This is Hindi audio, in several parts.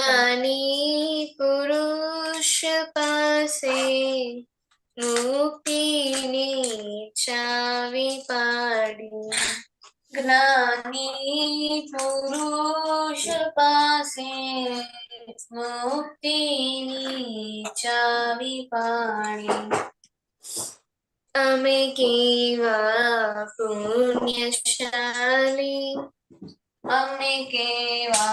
જ્ઞાની પુરુષ પાસે મુક્તિની ચાવી પાડી. જ્ઞાની પુરુષ પાસે મુક્તિની ચાવી પાડી. અમે કેવા પુણ્યશાલી, અમે કેવા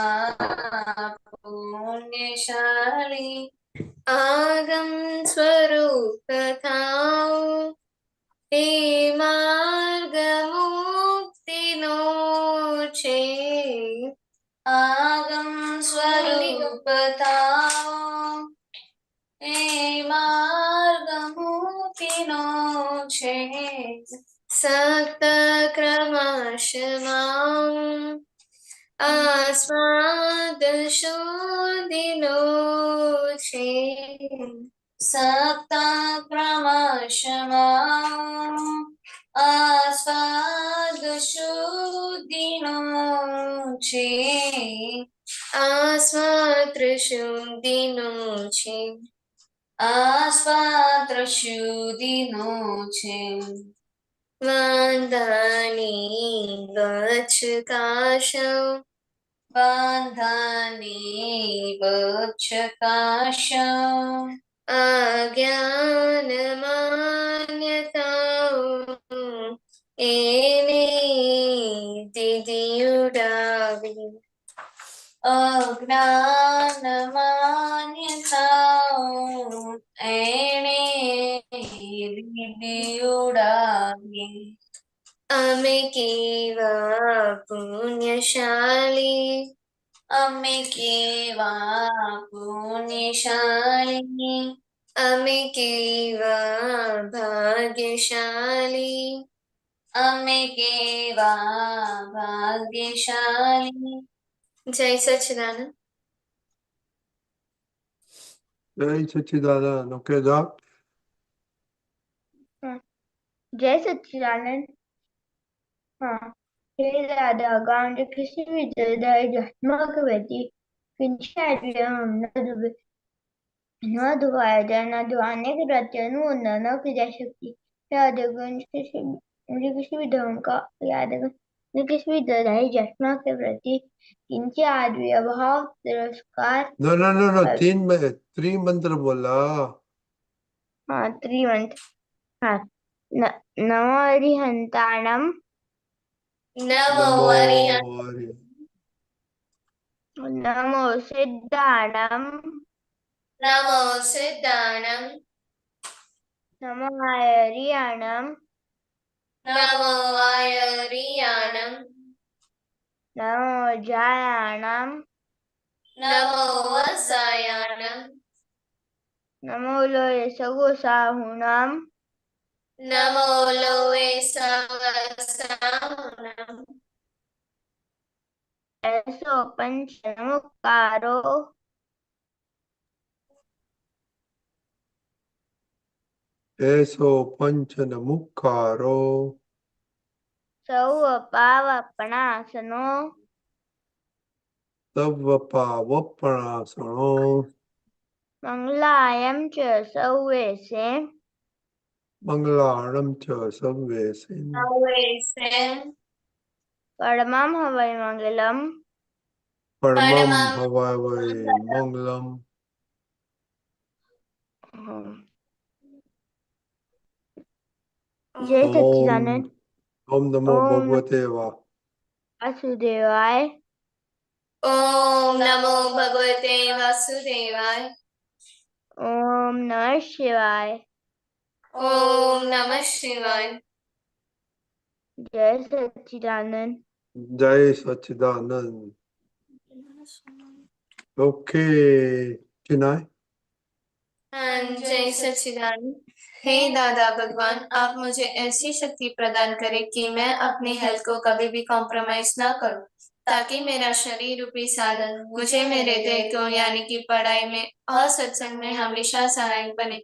પુણ્યશાલી, આગમ સ્વરૂપ થાઓ, તે માર્ગ મુક્તિનો છે. આગમ સ્વરૂપ થાઓ, તે માર્ગ મુક્તિનો છે. સક્ત ક્રમશમાં આસ્વાદ શુદ્ધિનો છે. સક્ત ક્રમશમાં આસ્વાદ શુદ્ધિનો છે. આસ્વાદ શુદ્ધિનો છે. આસ્વાદ શુદ્ધિનો છે. વાંધાની ગચ્છ કાશો, વાંધાની ગચ્છ કાશો, અજ્ઞાન માન્યતાઓ એને દીધી ઉડાવી. અજ્ઞાન માન્યતાઓ એને દીધી ઉડાવી. અમે કેવા પુણ્યશાલી, અમે કેવા પુણ્યશાલી, અમે કેવા ભાગ્યશાલી, અમે કેવા ભાગ્યશાલી. જય સચ્ચિદાનંદ. જય સચ્ચિદાનંદ. ઓકે જા. जय सच्चिदानंद। हाँ, हे राधा गांड कृष्ण विद्यालय भगवती न दुआया जाए न दुआने के प्रत्यनु न क्रिया शक्ति यादगंज कृष्ण विद्याओं का यादगंज कृष्ण विद्यालय जस्मा के प्रति किंचे आदि अभाव तिरस्कार। नो त्रिमंत्र बोला। हाँ, त्रिमंत्र। हाँ, नमो अरिहंताणम, नमो नमो सिद्धाणम, नमो सिद्धाणम, नमो आयरियाणम, नमो आयरियाणम, नमो जायाणम, नमो वसायाणम, नमो लोये सगोसाहुणम, नमो लोए सवसाहुणम। ऐसो पंचमुखारो, ऐसो पंचन मुखारो, सौ पावपणासनो, तव पावपणासनो, मंगलायम च सौवेसे, मंगलाणं च सव्येसे, परमं हवै मंगलम, परमं हवै मंगलम। जय सच्चिदानंद। ओम नमो ओम भगवते वासुदेवाय, ओम नमो भगवते वासुदेवाय, ओम नमः शिवाय, ओम नमः शिवाय। जय सच्चिदानंद। जय सच्चिदानंद। ओके चिनाय। जय सच्चिदानंद। हे दादा भगवान, आप मुझे ऐसी शक्ति प्रदान करें कि मैं अपनी हेल्थ को कभी भी कॉम्प्रोमाइज ना करूं, ताकि मेरा शरीर रूपी साधन मुझे मेरे देह को यानी कि पढ़ाई में और सत्संग में हमेशा सहायक बने।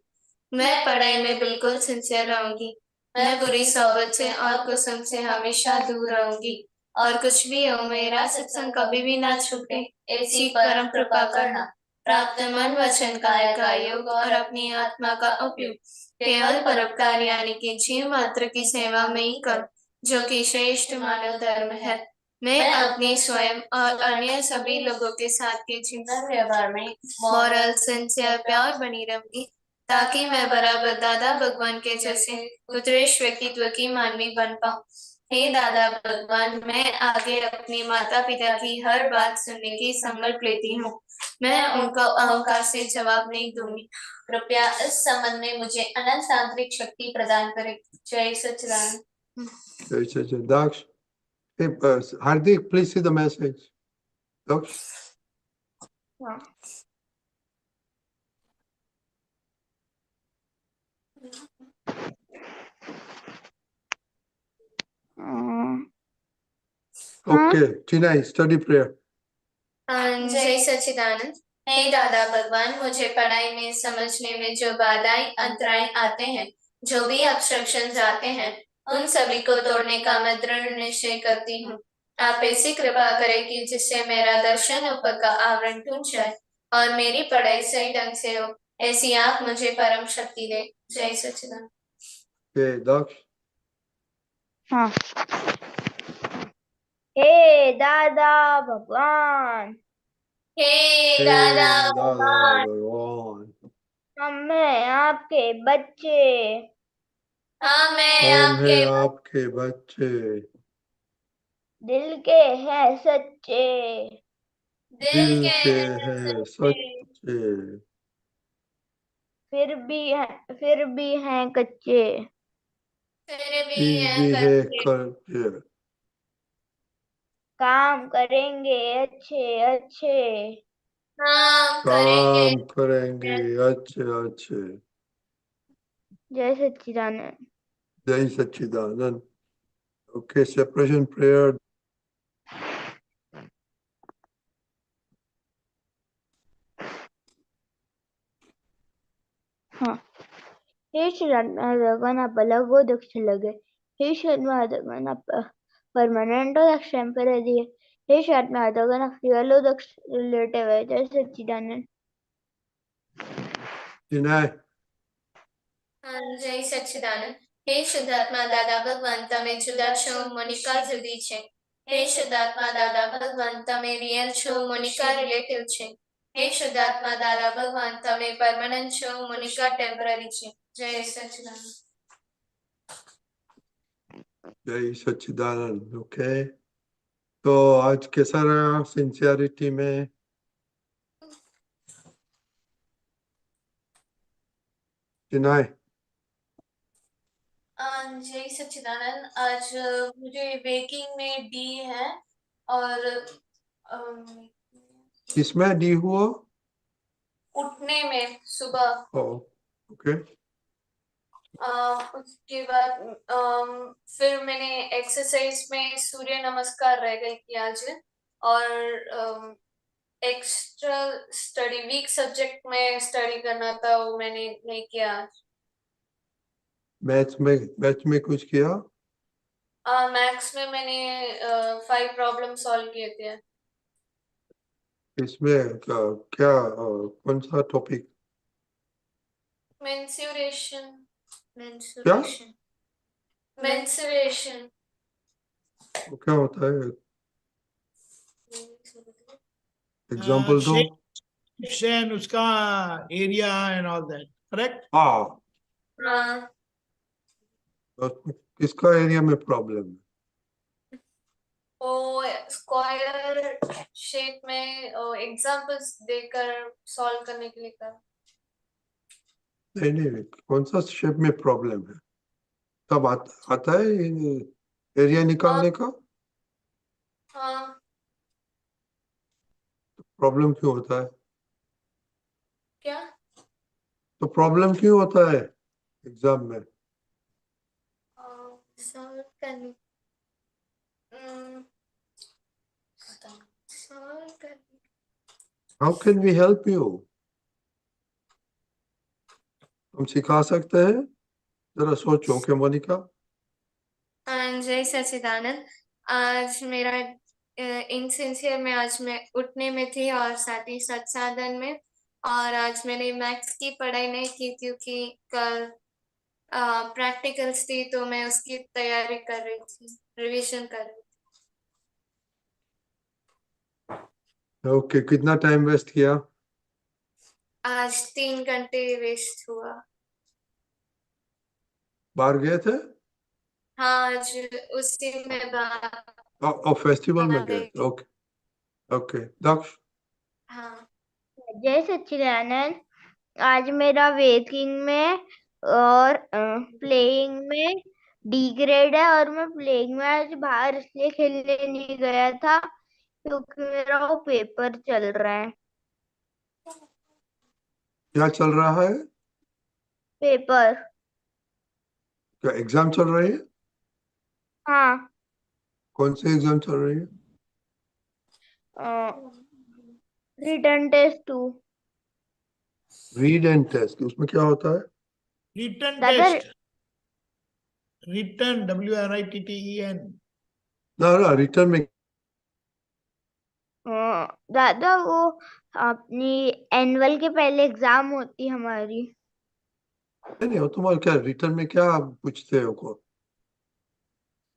मैं पढ़ाई में बिल्कुल सिंसियर रहूंगी। मैं बुरी सोबत से और कुसुम से हमेशा दूर रहूंगी और कुछ भी हो मेरा सत्संग कभी भी ना छूटे, ऐसी परम कृपा करना। प्राप्त मन वचन काया का योग और अपनी आत्मा का उपयोग केवल परोपकार यानी कि जीव मात्र की सेवा में ही करूं, जो कि श्रेष्ठ मानव धर्म है। मैं अपने स्वयं और अन्य सभी लोगों के साथ के जीवन व्यवहार में मॉरल सिंसियर प्यार बनी रहूंगी, ताकि मैं बराबर दादा भगवान के जैसे उत्कृष्ट व्यक्तित्व की मानवी बन पाऊं। हे दादा भगवान, मैं आगे अपने माता पिता की हर बात सुनने की संकल्प लेती हूँ। मैं उनको अहंकार से जवाब नहीं दूंगी। कृपया इस संबंध में मुझे अनंत तांत्रिक शक्ति प्रदान करें। जय सच्चिदानंद। Jai Sachid. Daksh. Hey, Hardik, please see the message. Daksh. हाँ हाँ Okay. Chinai, study prayer. जय सच्चिदानंद। हे दादा भगवान, मुझे पढ़ाई में समझने में जो बाधाएं अंतराय आते हैं, जो भी ऑब्स्ट्रक्शंस आते हैं, उन सभी को तोड़ने का मैं दृढ़ निश्चय करती हूँ। आप ऐसी कृपा करें कि जिससे मेरा दर्शन ऊपर का आवरण टूट जाए और मेरी पढ़ाई सही ढंग से हो, ऐसी आप मुझे परम शक्ति दे। जय सच्चिदानंद। Okay, Daksh. हाँ हे दादा भगवान, हे Hey, दादा Dada भगवान, Bhagwan. मैं आपके बच्चे हाँ मैं हम आपके हैं आपके बच्चे, दिल के हैं सच्चे, दिल दिल के के हैं हैं सच्चे, सच्चे, फिर भी हैं कच्चे। फिर भी फिर हैं भी है कच्चे। करके, काम करेंगे अच्छे अच्छे, हम करेंगे। काम करेंगे अच्छे अच्छे। जय सच्चिदानंद। जय सच्चिदानंद. Okay, separation prayer. हाँ हे श्रीनारायण पलगो दक्ष लगे, हे श्रीनारायण परमानेंट दक्ष टेम्पररी दिए, हे श्रीनारायण फ्रियलो दक्ष रिलेटिव है। जय सच्चिदानंद। Chinai. जय सच्चिदानंद। हे शुद्धात्मा दादा भगवान, તમે જુદા છો, મોનિકા જુદી છે। હે શુદ્ધાત્મા દાદા ભગવાન, તમે રિયલ છો, મોનિકા રિલેટિવ છે। હે શુદ્ધાત્મા દાદા ભગવાન, તમે પરમાનન્ટ છો, મોનિકા ટેમ્પરરી છે। જય સચ્चिदानंद। जय सच्चिदानंद. ओके, तो आज कैसा रहा सिंसियरिटी में? चिनाई. जय सच्चिदानंद। आज मुझे वेकिंग में डी है और किसमें डी हुआ? उठने में सुबह। ओके. उसके बाद फिर मैंने एक्सरसाइज में सूर्य नमस्कार रह गई थी आज। और एक्स्ट्रा स्टडी वीक सब्जेक्ट में स्टडी करना था, वो मैंने नहीं किया आज। मैथ्स में कुछ किया? मैथ्स में मैंने 5 प्रॉब्लम सॉल्व किए थे। इसमें क्या कौन सा टॉपिक? मेंसुरेशन। क्या? मेंसुरेशन। मेंसुरेशन। वो क्या होता है? एग्जाम्पल दो. shapes and उसका area and all that, correct? हाँ, हाँ, तो किसका एरिया में प्रॉब्लम है? वो स्क्वायर शेप में एग्जांपल्स देकर सॉल्व करने के लिए कहा। नहीं नहीं, कौन सा शेप में प्रॉब्लम है? तब आता है एरिया निकालने का? हाँ, प्रॉब्लम क्यों होता है? क्या? तो प्रॉब्लम क्यों होता है एग्जाम में? सॉल्व करने सॉल्व करने। How can we help you? हम सिखा सकते हैं? जरा सोचो के मोनिका. जय सच्चिदानंद। आज मेरा इनसिंसियर में आज मैं उठने में थी और साथ ही साथ साधन में, और आज मैंने मैथ्स की पढ़ाई नहीं की क्योंकि कल प्रैक्टिकल्स थी तो मैं उसकी तैयारी कर रही थी, रिवीजन कर रही थी। ओके, कितना टाइम वेस्ट किया? आज 3 घंटे वेस्ट हुआ। बाहर गए थे? हाँ, आज उसी में और फेस्टिवल में बाहर गए गई थे? थी। Okay okay. दक्ष? हाँ, जय सच्चिदानंद। आज मेरा वेकिंग में और प्लेइंग में डी ग्रेड है, और मैं प्लेइंग में आज बाहर इसलिए खेलने नहीं गया था क्योंकि मेरा वो पेपर चल रहा है। क्या चल रहा है? पेपर। क्या एग्जाम चल रही है? हाँ। कौन सी एग्जाम चल रही है? Return test 2। Read and test, उसमें क्या होता है? Written दादा test. Written, WRITTEN. ना रिटर्न में। दादा वो अपनी एनुअल के पहले एग्जाम होती हमारी। नहीं, वो तुम्हारा क्या रिटर्न में क्या पूछते हो को?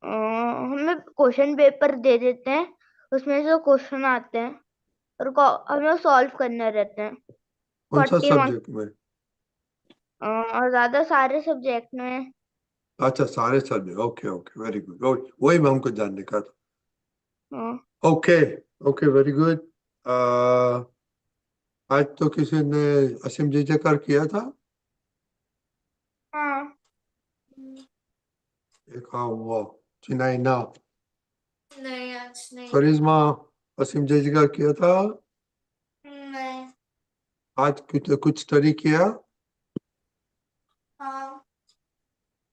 हमें क्वेश्चन पेपर दे देते हैं, उसमें से क्वेश्चन आते हैं और हमें सॉल्व करने रहते हैं। कौन सा 40 मार्क्स। सब्जेक्ट में? और ज्यादा सारे सब्जेक्ट में। अच्छा, सारे subject. Okay okay, very good. वही मैं हमको जानने का था। हाँ। Okay okay, very good. आज तो किसी ने असीम जी जयकार किया था? हाँ। देखा हुआ चिनाई ना? नहीं आज नहीं। करिश्मा, असीम जी जयकार किया था? नहीं। आज कुछ स्टडी किया? हाँ,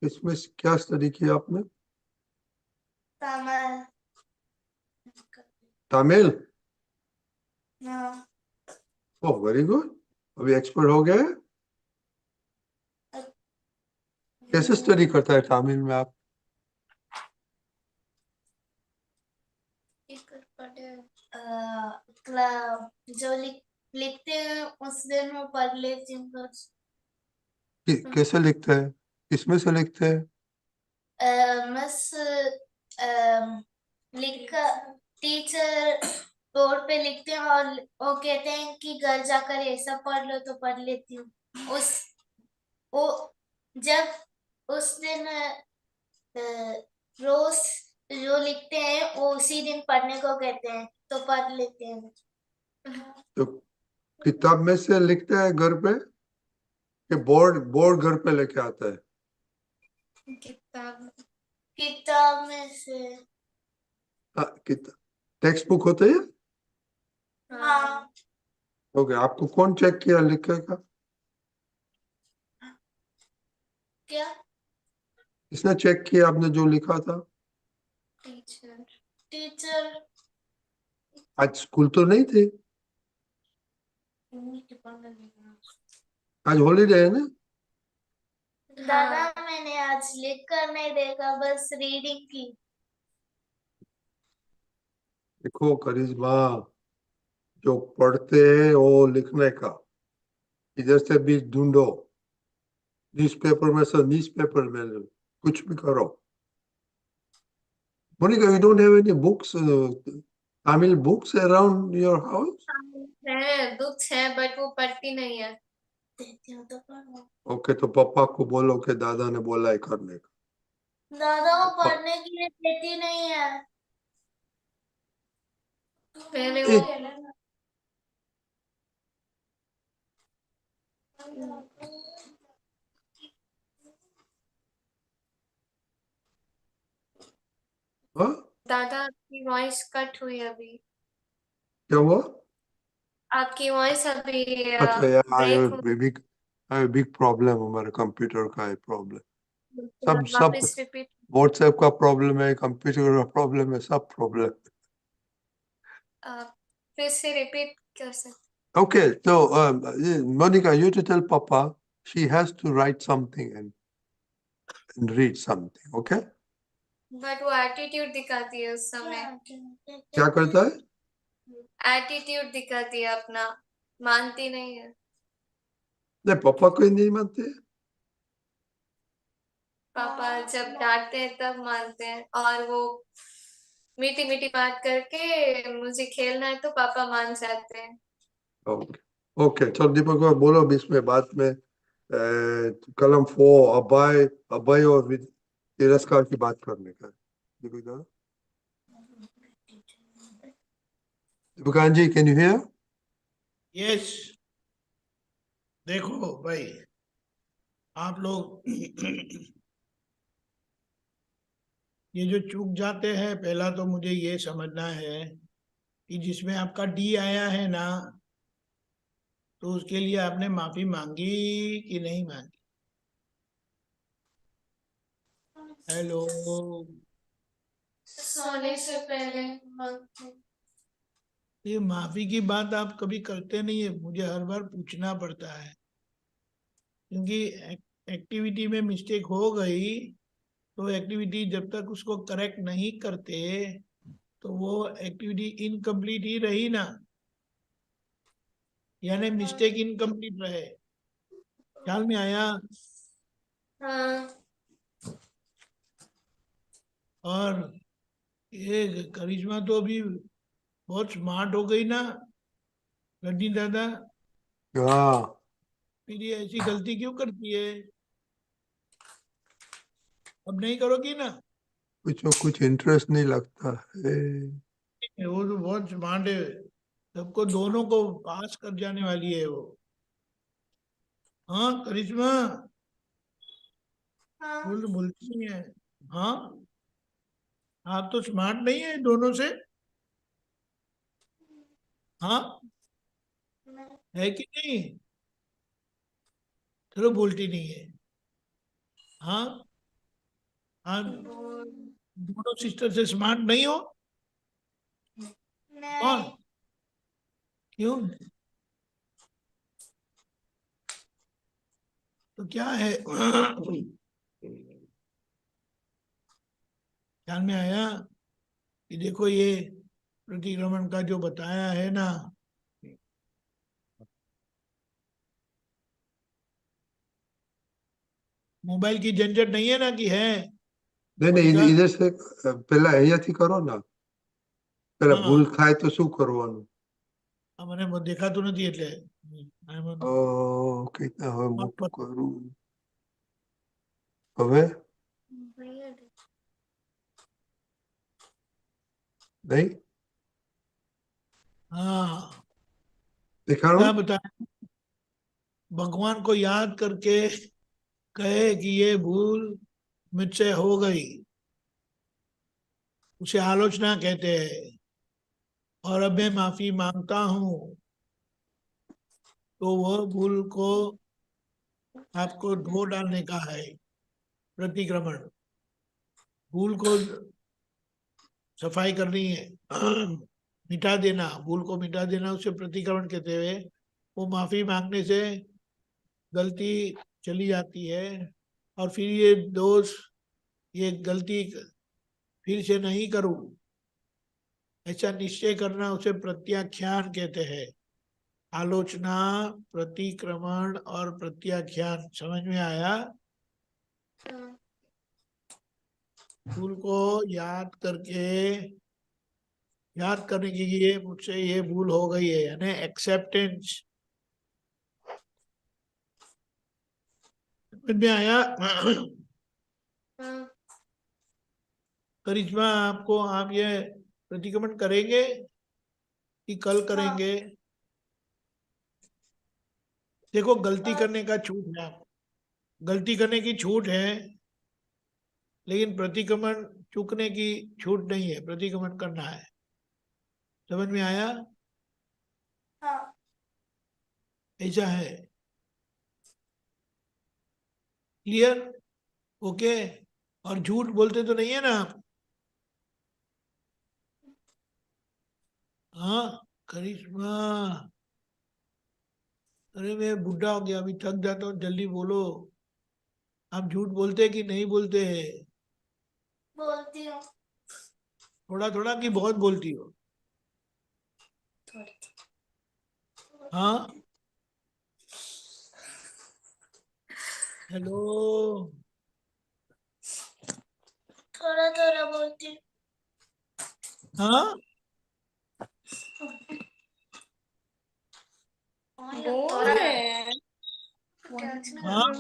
इसमें क्या स्टडी किया आपने? तमिल। तमिल? हाँ, ओह, वेरी गुड। अभी एक्सपर्ट हो गए? कैसे स्टडी करता है तमिल में आप? जो लिखते हैं उस दिन मैं पढ़ लेती हूँ बस। कैसे लिखते हैं? किसमें से लिखते हैं? बस लिख टीचर बोर्ड पे लिखते हैं और वो कहते हैं कि घर जाकर ऐसा पढ़ लो तो पढ़ लेती हूँ। उस वो जब उस दिन रोज जो लिखते हैं वो उसी दिन पढ़ने को कहते हैं तो पढ़ लेते हैं। तो किताब में से लिखते हैं घर पे, कि बोर्ड बोर्ड घर पे लेके आता है? किताब किताब में से। हाँ, टेक्स्ट बुक होते हैं? हाँ। ओके, आपको कौन चेक किया लिखे का? क्या? किसने चेक किया आपने जो लिखा था? टीचर। टीचर। आज स्कूल तो नहीं थे? आज हॉलीडे है ना? दादा मैंने आज लिख कर नहीं देखा, बस रीडिंग की। देखो करिश्मा, जो पढ़ते हैं वो लिखने का, इधर से भी ढूंढो, न्यूज़पेपर में से न्यूज़पेपर में कुछ भी करो। Monica, you don't have any books, Tamil books around your house? है, बुक्स है बट वो पढ़ती नहीं है। देती हूँ तो पढ़ो। ओके, तो पापा को बोलो कि दादा ने बोला है करने का। दादा वो पढ़ने के लिए देती नहीं है। पहले वो हाँ, दादा आपकी वॉइस कट हुई अभी। क्या हुआ? आपकी वॉइस अभी अच्छा यार, ब्रेक हो बिग प्रॉब्लम, हमारे कंप्यूटर का है प्रॉब्लम। सब गई। सब वापस रिपीट। व्हाट्सएप का प्रॉब्लम है, कंप्यूटर का प्रॉब्लम है, सब प्रॉब्लम। फिर से रिपीट कर सकते। Okay, so Monica, you to tell Papa she has to write something and read something, okay? But वो एटीट्यूड दिखाती है उस समय। क्या करता है? एटीट्यूड दिखाती है अपना, मानती नहीं है। नहीं, पापा कोई नहीं मानते। पापा जब डांटते हैं तब मानते हैं, और वो मीठी मीठी बात करके मुझे खेलना है तो पापा मान जाते हैं। ओके ओके, चलो दीपक भाई बोलो 20 में बाद में कलम 4 अभय अभय और तिरस्कार की बात करने का। दीपक दादा, दीपकान जी, कैन यू हियर? यस, देखो भाई, आप लोग ये जो चूक जाते हैं, पहला तो मुझे ये समझना है कि जिसमें आपका डी आया है ना, तो उसके लिए आपने माफी मांगी कि नहीं मांगी? हेलो, सोने से पहले ये माफी की बात आप कभी करते नहीं है, मुझे हर बार पूछना पड़ता है, क्योंकि एक्टिविटी में मिस्टेक हो गई तो एक्टिविटी जब तक उसको करेक्ट नहीं करते तो वो एक्टिविटी इनकम्प्लीट ही रही ना, यानी मिस्टेक इनकम्प्लीट रहे। ख्याल में आया? हाँ। और ये करिश्मा तो अभी बहुत स्मार्ट हो गई ना रजनी दादा, हाँ, फिर ये ऐसी गलती क्यों करती है? अब नहीं करोगी ना? कुछ इंटरेस्ट नहीं लगता है। वो तो बहुत स्मार्ट है, सबको दोनों को पास कर जाने वाली है वो। हाँ करिश्मा, हाँ। बोल तो बोलती नहीं है। हाँ, आप तो स्मार्ट नहीं है दोनों से। हाँ, है कि नहीं? चलो, बोलती नहीं है। हाँ, आप दोनों सिस्टर से स्मार्ट नहीं हो? कौन? क्यों? तो क्या है? ख्याल में आया कि देखो ये प्रतिक्रमण का जो बताया है ना, मोबाइल की झंझट नहीं है ना कि है? नहीं नहीं, मोनिका, इधर से પેલા અહીંયાથી કરો ને, પેલા ભૂલ हाँ, થાય તો શું કરવાનું? મને દેખાતું નથી એટલે કઈ હવે મોટું કરું હવે? नहीं हाँ, दिखाणो। क्या बताया? भगवान को याद करके कहे कि ये भूल मुझसे हो गई, उसे आलोचना कहते हैं, और अब मैं माफी मांगता हूँ, तो वह भूल को आपको धो डालने का है प्रतिक्रमण। भूल को सफाई करनी है, मिटा देना, भूल को मिटा देना, उसे प्रतिक्रमण कहते हुए वो माफी मांगने से गलती चली जाती है, और फिर ये दोष, ये गलती फिर से नहीं करूं, ऐसा निश्चय करना, उसे प्रत्याख्यान कहते हैं। आलोचना, प्रतिक्रमण और प्रत्याख्यान समझ में आया? भूल को याद करके, याद करने की कि ये मुझसे ये भूल हो गई है, यानी एक्सेप्टेंस। समझ में आया? हाँ। करिश्मा, आपको आप ये प्रतिक्रमण करेंगे कि कल करेंगे? देखो, गलती करने का छूट है आपको, गलती करने की छूट है, लेकिन प्रतिक्रमण चूकने की छूट नहीं है, प्रतिक्रमण करना है। समझ में आया? हाँ। ऐसा है। क्लियर? ओके। और झूठ बोलते तो नहीं है ना आप? हाँ करिश्मा, अरे मैं बुढ़ा हो गया, अभी थक जाता हूँ, जल्दी बोलो। आप झूठ बोलते कि नहीं बोलते हैं? बोलती हूँ थोड़ा थोड़ा कि बहुत बोलती हो? हाँ, हेलो, थोड़ा थोड़ा बोलती हूँ। हाँ, बोल रहे हैं हाँ,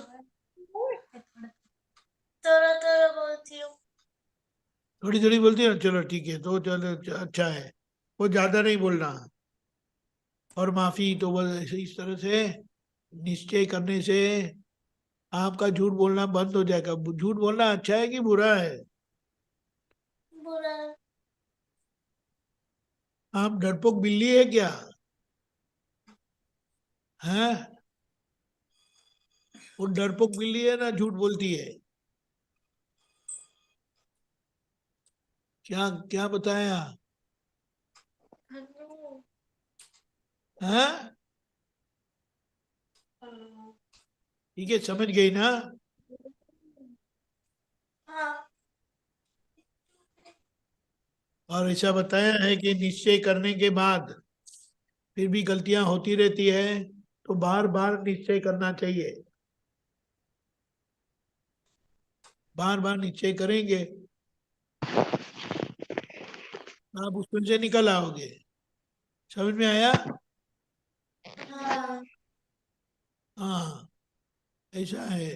थोड़ा थोड़ा बोलती हूँ। थोड़ी थोड़ी बोलती हो, चलो ठीक है, तो चलो अच्छा है, वो ज्यादा नहीं बोलना। और माफी तो बस इस तरह से निश्चय करने से आपका झूठ बोलना बंद हो जाएगा। झूठ बोलना अच्छा है कि बुरा है? बुरा। आप डरपोक बिल्ली है क्या? हैं? वो डरपोक बिल्ली है ना, झूठ बोलती है। क्या क्या बताया? हैं? ठीक है, समझ गई ना? हाँ। और ऐसा बताया है कि निश्चय करने के बाद फिर भी गलतियां होती रहती है, तो बार बार निश्चय करना चाहिए। बार बार निश्चय करेंगे तो आप उसमें से निकल आओगे। समझ में आया? हाँ। हाँ, ऐसा है।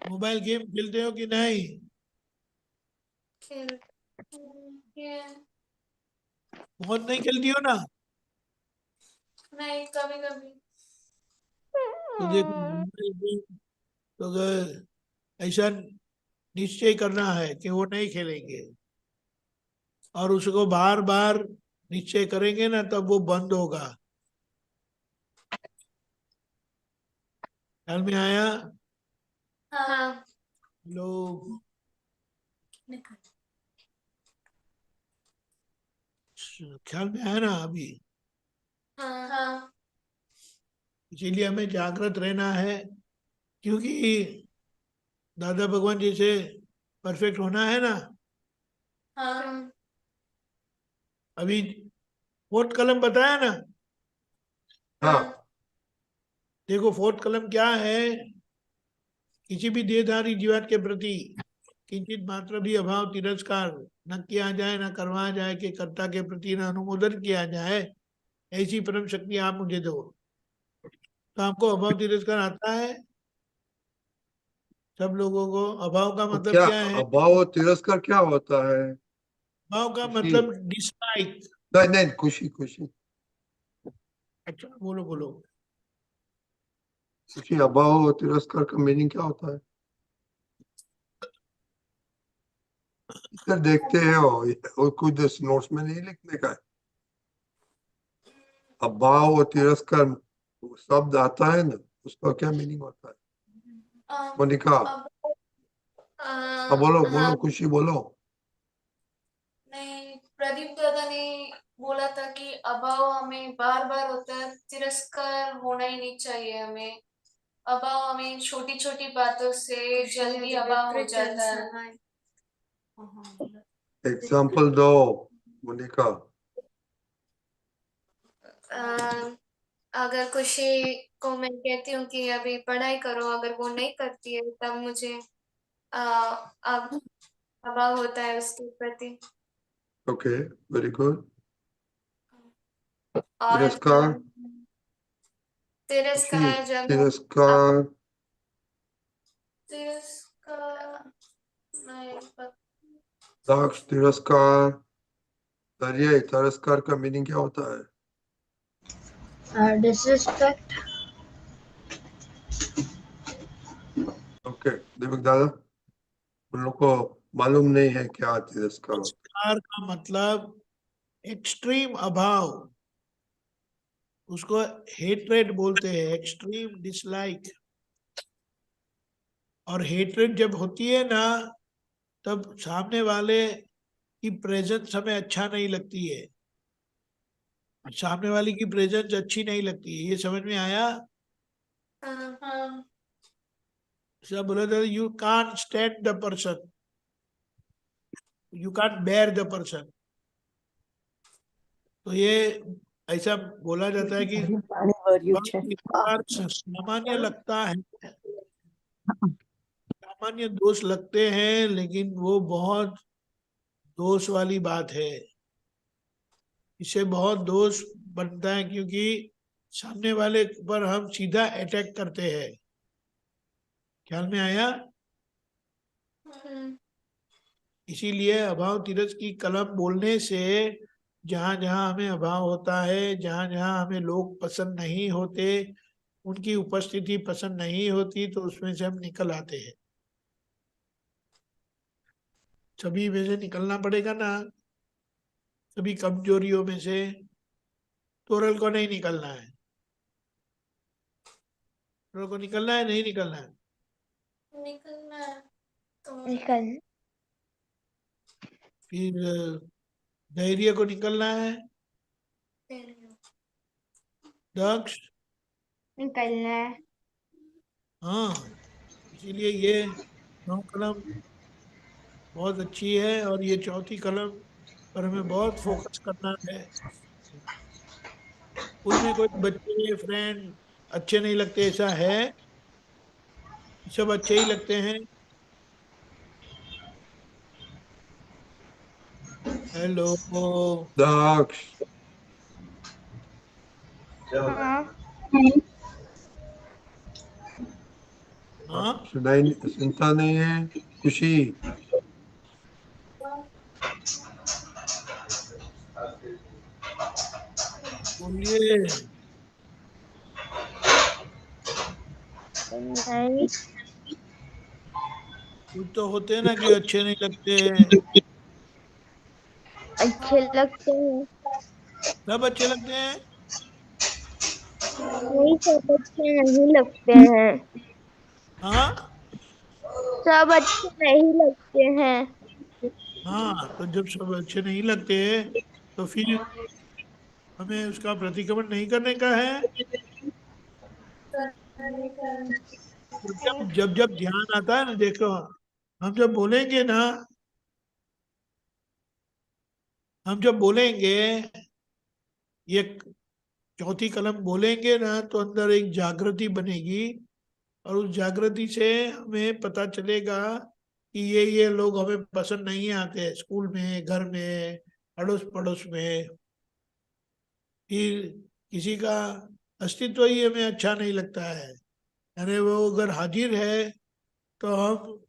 मोबाइल गेम खेलते हो कि नहीं? खेलती है। बहुत नहीं खेलती हो ना? नहीं, कभी कभी। तो देखो, मोबाइल गेम तो अगर ऐसा निश्चय करना है कि वो नहीं खेलेंगे, और उसको बार बार निश्चय करेंगे ना, तब वो बंद होगा। ख्याल में आया? हाँ। लोग ख्याल में आया ना अभी? हाँ। हाँ। इसीलिए हमें जागृत रहना है, क्योंकि दादा भगवान जैसे परफेक्ट होना है ना। हाँ। अभी फोर्थ कलम बताया ना? हाँ, देखो, फोर्थ कलम क्या है? किसी भी देहधारी जीवात के प्रति किंचित मात्र भी अभाव, तिरस्कार न किया जाए, न करवाया जाए, कि कर्ता के प्रति न अनुमोदन किया जाए, ऐसी परम शक्ति आप मुझे दो। तो आपको अभाव तिरस्कार आता है? सब लोगों को अभाव का तो मतलब क्या क्या है? अभाव और तिरस्कार क्या होता है? अभाव का खुशी? मतलब डिसलाइक। नहीं नहीं, खुशी खुशी। अच्छा, बोलो बोलो। खुशी, अभाव और तिरस्कार का मीनिंग क्या होता है? इधर देखते हैं और कुछ नोट्स में नहीं लिखने का है। अभाव और तिरस्कार शब्द आता है ना, उसका क्या मीनिंग होता है? मोनिका, अब हाँ बोलो हाँ। बोलो, खुशी बोलो। नहीं, प्रदीप दादा ने बोला था कि अभाव हमें बार बार होता है, तिरस्कार होना ही नहीं चाहिए हमें। अभाव हमें छोटी छोटी बातों से जल्दी अभाव हो जाता है। एग्जाम्पल दो मोनिका। अ, अगर खुशी को मैं कहती हूँ कि अभी पढ़ाई करो, अगर वो नहीं करती है तब मुझे अब अभाव होता है उसके प्रति। Okay, very good. और तिरस्कार? खुशी, तिरस्कार जब अब तिरस्कार? तिरस्कार नहीं दाक्ष, तिरस्कार? दरिया, तिरस्कार का मीनिंग क्या होता है? Disrespect. ओके, दीपक दादा, उन लोग को मालूम नहीं है क्या तिरस्कार होता तिरस्कार का मतलब एक्सट्रीम अभाव, उसको हेट्रेड बोलते हैं, एक्सट्रीम डिसलाइक। और हेट्रेड जब होती है ना, तब सामने वाले की प्रेजेंस हमें अच्छा नहीं लगती है। सामने वाले की प्रेजेंस अच्छी नहीं लगती है, ये समझ में आया? हाँ ऐसा बोला था, you can't stand the person, you can't bear the person. तो ये ऐसा बोला जाता है कि पाणी भर्યું છે बहुत इस प्रकार सामान्य लगता है, सामान्य दोष लगते हैं, लेकिन वो बहुत दोष वाली बात है। इससे बहुत दोष बनता है, क्योंकि सामने वाले पर हम सीधा अटैक करते हैं। ख्याल में आया? इसीलिए अभाव तिरस की कलम बोलने से जहां जहां हमें अभाव होता है, जहां जहां हमें लोग पसंद नहीं होते, उनकी उपस्थिति पसंद नहीं होती, तो उसमें से हम निकल आते हैं। सभी में से निकलना पड़ेगा ना, सभी कमजोरियों में से। तोरल को नहीं निकलना है, तोरल को निकलना है, नहीं निकलना है? निकलना है तो निकल फिर धैर्य को निकलना है, दक्ष। निकलना है। हाँ, इसीलिए ये 9 कलम बहुत अच्छी है, और ये चौथी कलम पर हमें बहुत फोकस करना है। स्कूल में कोई बच्चे फ्रेंड अच्छे नहीं लगते ऐसा है? सब अच्छे ही लगते हैं। हेलो। दक्ष, हाँ हाँ, सुनाई सुनता नहीं है। खुशी, बोलिए। नहीं कुछ तो होते हैं ना कि अच्छे नहीं लगते हैं। अच्छे लगते हैं। सब अच्छे लगते हैं? नहीं सब अच्छे नहीं लगते हैं। हाँ सब अच्छे नहीं लगते हैं। हाँ, तो जब सब अच्छे नहीं लगते तो फिर हमें उसका प्रतिक्रमण नहीं करने का है। जब जब ध्यान आता है ना, देखो, हम जब बोलेंगे ना, हम जब बोलेंगे, ये चौथी कलम बोलेंगे ना, तो अंदर एक जागृति बनेगी, और उस जागृति से हमें पता चलेगा कि ये लोग हमें पसंद नहीं आते, स्कूल में, घर में, अड़ोस पड़ोस में। फिर किसी का अस्तित्व ही हमें अच्छा नहीं लगता है, यानी वो अगर हाजिर है तो हम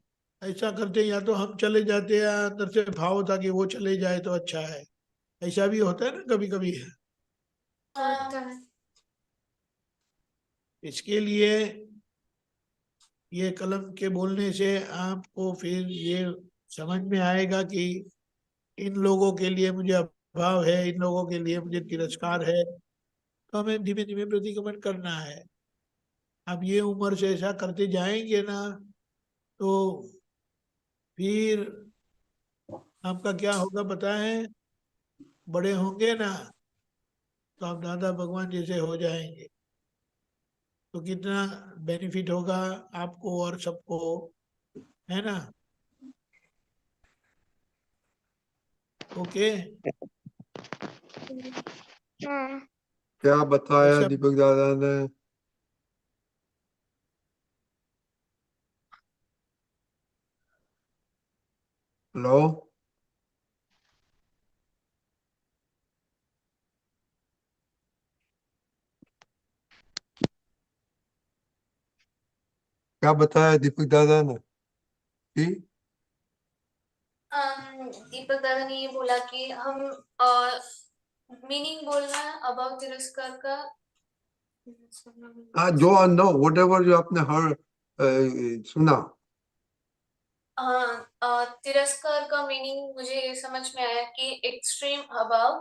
ऐसा करते हैं, या तो हम चले जाते हैं, या अंदर से भाव होता कि वो चले जाए तो अच्छा है। ऐसा भी होता है ना कभी कभी। इसके लिए ये कलम के बोलने से आपको फिर ये समझ में आएगा कि इन लोगों के लिए मुझे अभाव है, इन लोगों के लिए मुझे तिरस्कार है, तो हमें धीमे धीमे प्रतिक्रमण करना है। अब ये उम्र से ऐसा करते जाएंगे ना, तो फिर आपका क्या होगा पता है? बड़े होंगे ना, तो आप दादा भगवान जैसे हो जाएंगे, तो कितना बेनिफिट होगा आपको और सबको, है ना? ओके। हाँ क्या बताया ऐसा दीपक दादा ने? हेलो, क्या बताया दीपक दादा ने कि दीपक दादा ने ये बोला कि हम मीनिंग बोलना है अभाव तिरस्कार का। जो नो वट एवर जो आपने हर सुना। हाँ, तिरस्कार का मीनिंग मुझे ये समझ में आया कि एक्सट्रीम अभाव।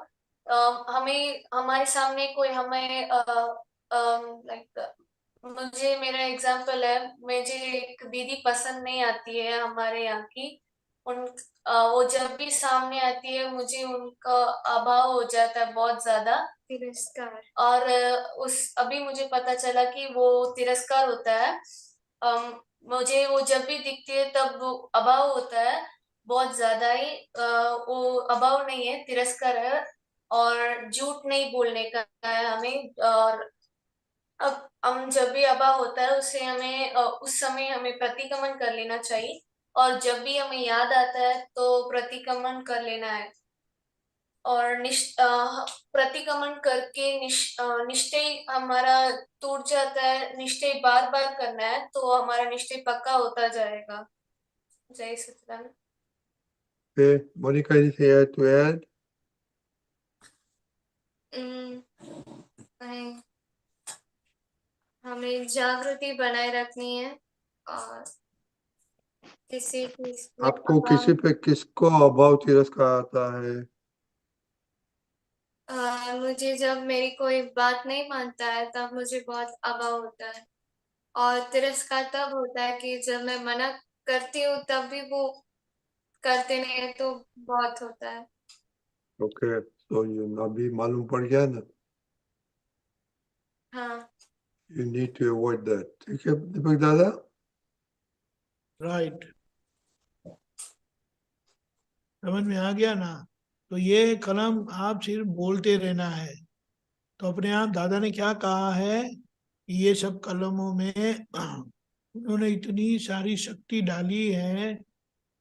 हमें हमारे सामने कोई हमें लाइक, मेरा एग्जांपल है, मुझे एक दीदी पसंद नहीं आती है हमारे यहाँ की, वो जब भी सामने आती है मुझे उनका अभाव हो जाता है बहुत ज्यादा तिरस्कार। और उस अभी मुझे पता चला कि वो तिरस्कार होता है। मुझे वो जब भी दिखती है तब वो अभाव होता है बहुत ज्यादा ही। वो अभाव नहीं है, तिरस्कार है। और झूठ नहीं बोलने का है हमें। और अब हम जब भी अभाव होता है उससे हमें उस समय हमें प्रतिक्रमण कर लेना चाहिए। और जब भी हमें याद आता है तो प्रतिक्रमण कर लेना है। और प्रतिक्रमण करके निश्चय हमारा टूट जाता है। निश्चय बार बार करना है तो हमारा निश्चय पक्का होता जाएगा। जय सच्चिदानंद। Okay, Monica, anything to add? नहीं, हमें जागृति बनाए रखनी है। और किसी आपको किसी पे किसको अभाव तिरस्कार आता है? मुझे जब मेरी कोई बात नहीं मानता है तब मुझे बहुत अभाव होता है। और तिरस्कार तब होता है कि जब मैं मना करती हूँ तब भी वो करते नहीं है तो बहुत होता है। ओके, तो अभी मालूम पड़ गया ना? हाँ। You need to avoid that. ठीक है दीपक दादा? राइट, समझ में आ गया ना? तो ये कलम आप सिर्फ बोलते रहना है। तो अपने आप दादा ने क्या कहा है कि ये सब कलमों में उन्होंने इतनी सारी शक्ति डाली है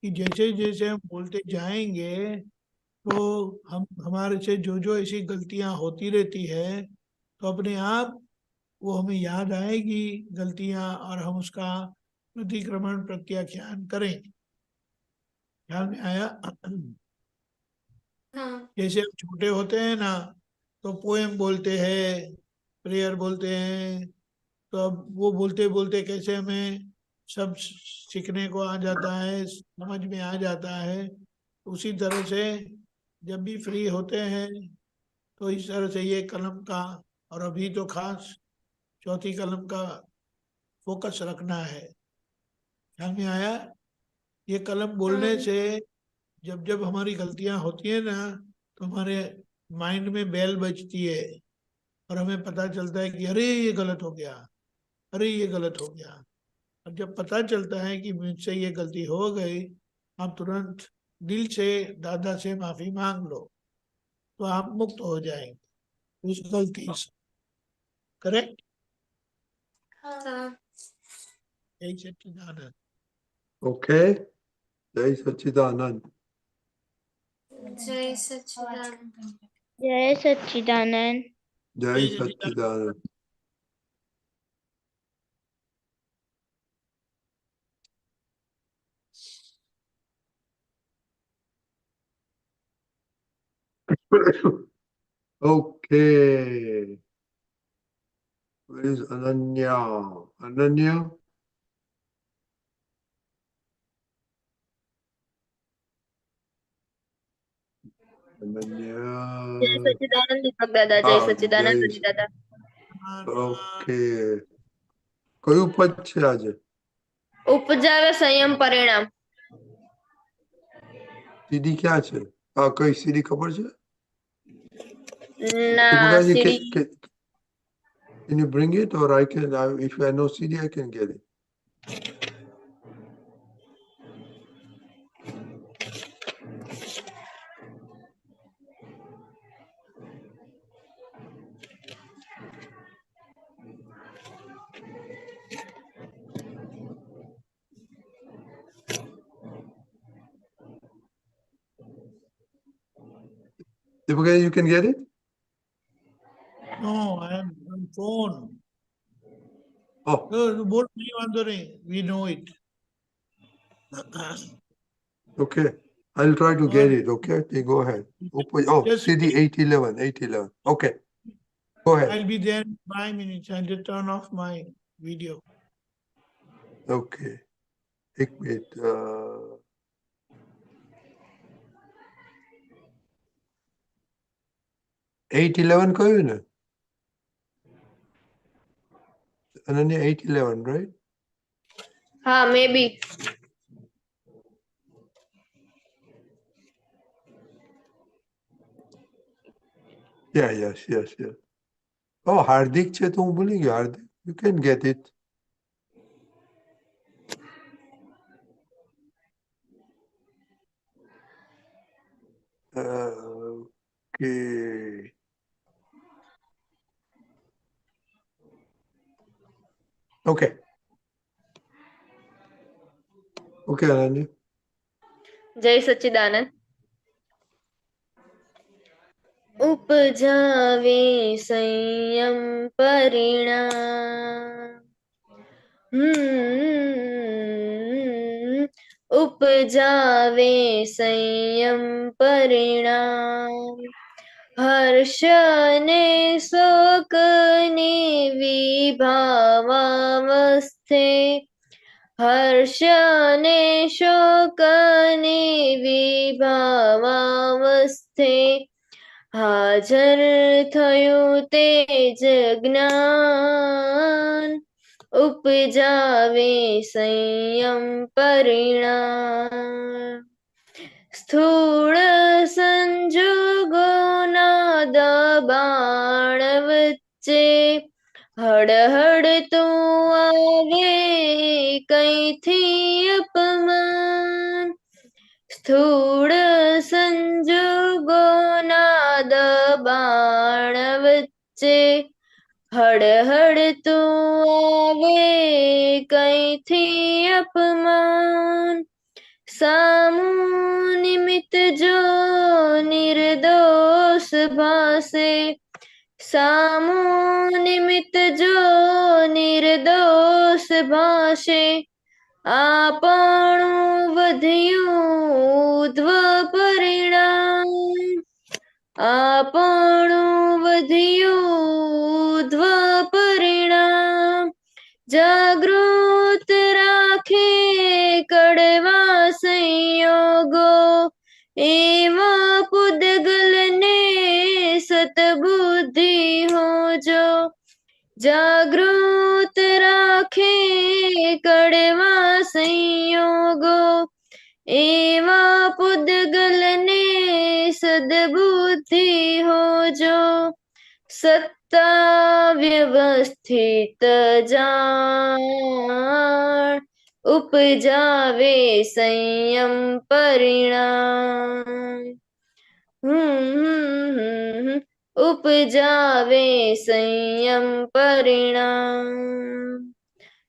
कि जैसे जैसे हम बोलते जाएंगे तो हम हमारे से जो जो ऐसी गलतियां होती रहती है तो अपने आप वो हमें याद आएगी गलतियां, और हम उसका प्रतिक्रमण प्रत्याख्यान करेंगे। ख्याल में आया? हाँ। जैसे हम छोटे होते हैं ना तो पोएम बोलते हैं, प्रेयर बोलते हैं, तो अब वो बोलते बोलते कैसे हमें सब सीखने को आ जाता है, समझ में आ जाता है। उसी तरह से जब भी फ्री होते हैं तो इस तरह से ये कलम का, और अभी तो खास चौथी कलम का फोकस रखना है। ख्याल में आया? ये कलम बोलने हाँ। से जब जब हमारी गलतियां होती है ना तो हमारे माइंड में बेल बजती है और हमें पता चलता है कि अरे ये गलत हो गया, अरे ये गलत हो गया। अब जब पता चलता है कि मुझसे ये गलती हो गई, आप तुरंत दिल से दादा से माफी मांग लो तो आप मुक्त हो जाएंगे उस गलती से। करेक्ट? हाँ। यही सच्चिदानंद। ओके, जय सच्चिदानंद। जय सच्चिदानंद। जय सच्चिदानंद। जय जय सच्चिदानंद। सच्चिदानंद। Okay, where is Ananya? Ananya? जय Ananya. सच्चिदानंद दीपक दादा, जय सच्चिदानंद जय रवि दादा। ओके, કયું પદ છે આજે? ઉપજાવે સંયમ પરિણામ। સીડી ક્યાં છે? કઈ સીડી ખબર છે? ના દીપકાજી, સીડી can you bring it, or I can, if I know CD, I can get it. Deepakaji, you can get it? No, I am on phone. Oh, No, बोल नहीं, वांदो नहीं, we know it. okay. I'll try to get और it, okay? Okay, go ahead. Oh, just CD 811, 811. Okay, go ahead. I'll be there in 5 minutes. I'll just turn off my video. Okay. एक मिनट, 811 કહ્યું ને? અનન્ય 811, right? हाँ may be Yeah, yes. Oh, હાર્દિક છે તો હું ભૂલી ગયો. હાર્દિક, you can get it. Okay. Okay. Okay, Ananya. जय सच्चिदानंद। उपजावे संयम परिणाम। उपजावे संयम परिणाम। हर्ष ने शोक ने विभावावस्थे। हर्ष ने शोक ने विभावावस्थे। हाजर थયું तेज ज्ञान। उपजावे संयम परिणाम। સ્થૂળ સંજોગોના દબાણ વચ્ચે હળહળતું આવે કઈથી અપમાન। સ્થૂળ સંજોગોના દબાણ વચ્ચે હળહળતું આવે કઈથી અપમાન। સામું નિમિત્ત જો નિર્દોષ ભાસે। સામું નિમિત્ત જો નિર્દોષ ભાસે। આપણું વધ્યું ઉધ્વ પરિણામ। આપણું વધ્યું ઉધ્વ પરિણામ। જાગૃત રાખે કડવા સંયોગો એવા પૂદગલને સતબુદ્ધિ હોજો। જાગૃત રાખે કડવા સંયોગો એવા પૂદગલને સદબુદ્ધિ હોજો। સત્તા વ્યવસ્થિત જાણ ઉપજાવે સંયમ પરિણામ। ઉપજાવે સંયમ પરિણામ।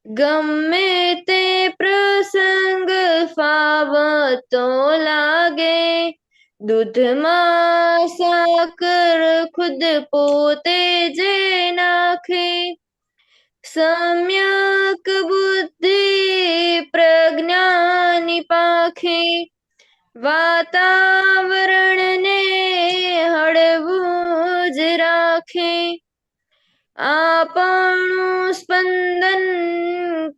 ગમે તે પ્રસંગ ફાવતો લાગે દૂધમાં સાકર ખુદ પોતે જે નાખે। સમ્યક બુદ્ધિ પ્રજ્ઞાની પાંખે વાતાવરણને હળવું જ રાખે। આપણું સ્પંદન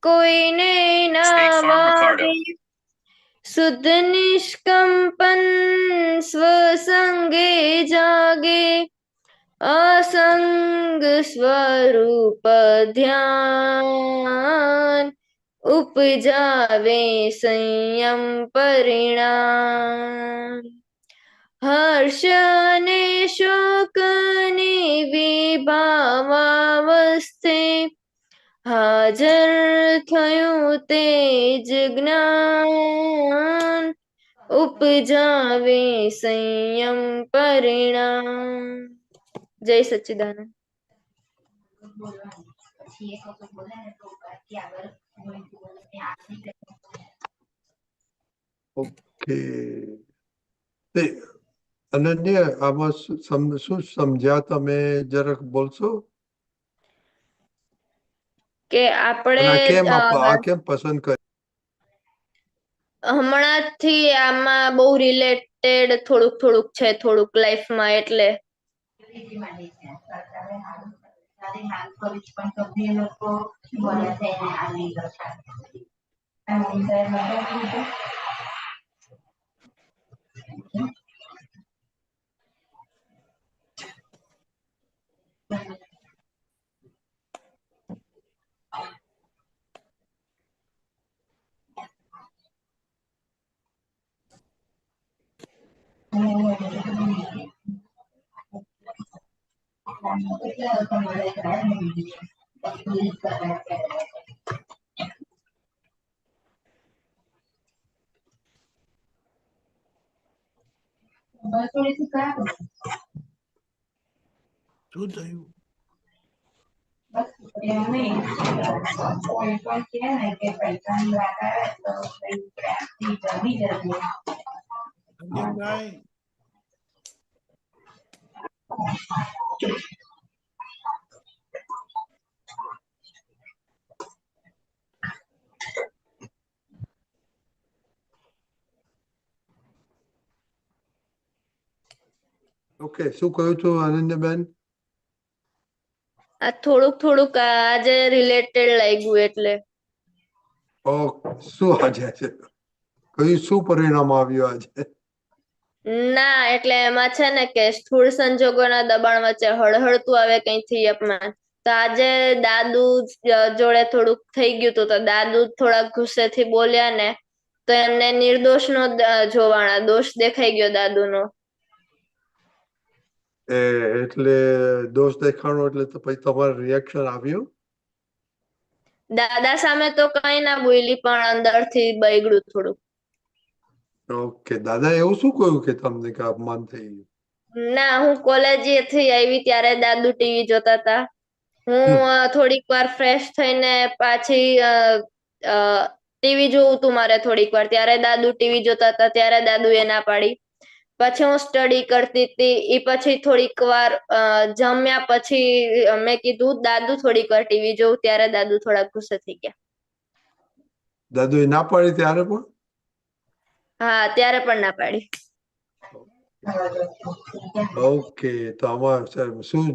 કોઈને ના વાગે। શુદ્ધ નિષ્કંપન સ્વસંગે જાગે। असंग स्वरूप ध्यान उपजावे संयम परिणाम। हर्ष ने शोक ने विभावावस्थे हाजर थયું तेज ज्ञान। उपजावे संयम परिणाम। जय सच्चिदानंद। Okay. તે અનન્ય આમાં શું સમજ્યા તમે જરાક બોલશો? કે અને આપણે આ કેમ પસંદ કરી? હમણાંથી આમાં બહુ રિલેટેડ થોડુંક છે થોડુંક લાઈફમાં એટલે શું થયું? અર્જુનભાઈ, ઓકે, શું કહ્યું છું અનન્યાબેન? આ થોડુંક આજે રિલેટેડ લાગ્યું એટલે. ઓ, શું આજે છે? કયું શું પરિણામ આવ્યું આજે? ના એટલે એમાં છે ને કે સ્થૂળ સંજોગોના દબાણ વચ્ચે હળહળતું આવે કઈથી અપમાન. તો આજે દાદુ જોડે થોડુંક થઈ ગયું હતું, તો દાદુ થોડાક ગુસ્સેથી બોલ્યા ને તો એમને નિર્દોષનો જોવાણા દોષ દેખાઈ ગયો દાદુનો. એટલે દોષ દેખાણો એટલે તો પછી તમારું રિએક્શન આવ્યું? દાદા સામે તો કઈ ના બોલી પણ અંદરથી બગડ્યું થોડુંક. ઓકે, દાદા એવું શું કહ્યું કે તમને કે અપમાન થઈ ગયું? ના હું કોલેજેથી આવી ત્યારે દાદુ ટીવી જોતા હતા. હું થોડીક વાર ફ્રેશ થઈને પાછી ટીવી જોવું તું મારે થોડીક વાર, ત્યારે દાદુ ટીવી જોતા હતા, ત્યારે દાદુએ ના પાડી. પછી હું સ્ટડી કરતી હતી, એ પછી થોડીક વાર જમ્યા પછી મેં કીધું દાદુ થોડીક વાર ટીવી જોઉં, ત્યારે દાદુ થોડાક ગુસ્સે થઈ ગયા. દાદુએ ના પાડી ત્યારે પણ? હા ત્યારે પણ ના પાડી. ઓકે, તો આમાં શું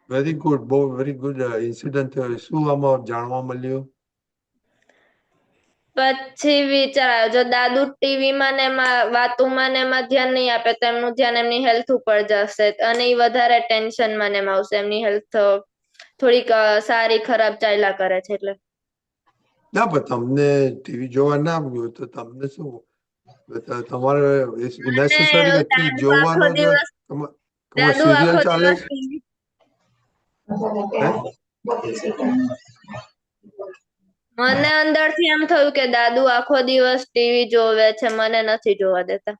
વેરી ગુડ, બહુ વેરી ગુડ ઇન્સિડન્ટ થયો. શું આમાં જાણવા મળ્યું? પછી વિચાર આવ્યો, જો દાદુ ટીવીમાં ને એમાં વાતોમાં ને એમાં ધ્યાન નહીં આપે તો એમનું ધ્યાન એમની હેલ્થ ઉપર જશે અને એ વધારે ટેન્શનમાં ને એમાં આવશે. એમની હેલ્થ થોડીક સારી ખરાબ ચાલ્યા કરે છે એટલે. ના, પણ તમને ટીવી જોવા ના ગયું તો તમને શું તમારે નેસેસરી કે ટીવી દાદુ આખો જોવાનો જ દિવસ તમારે સિરિયલ ચાલે છે? હે? મને અંદરથી એમ થયું કે દાદુ આખો દિવસ ટીવી જોવે છે, મને નથી જોવા દેતા.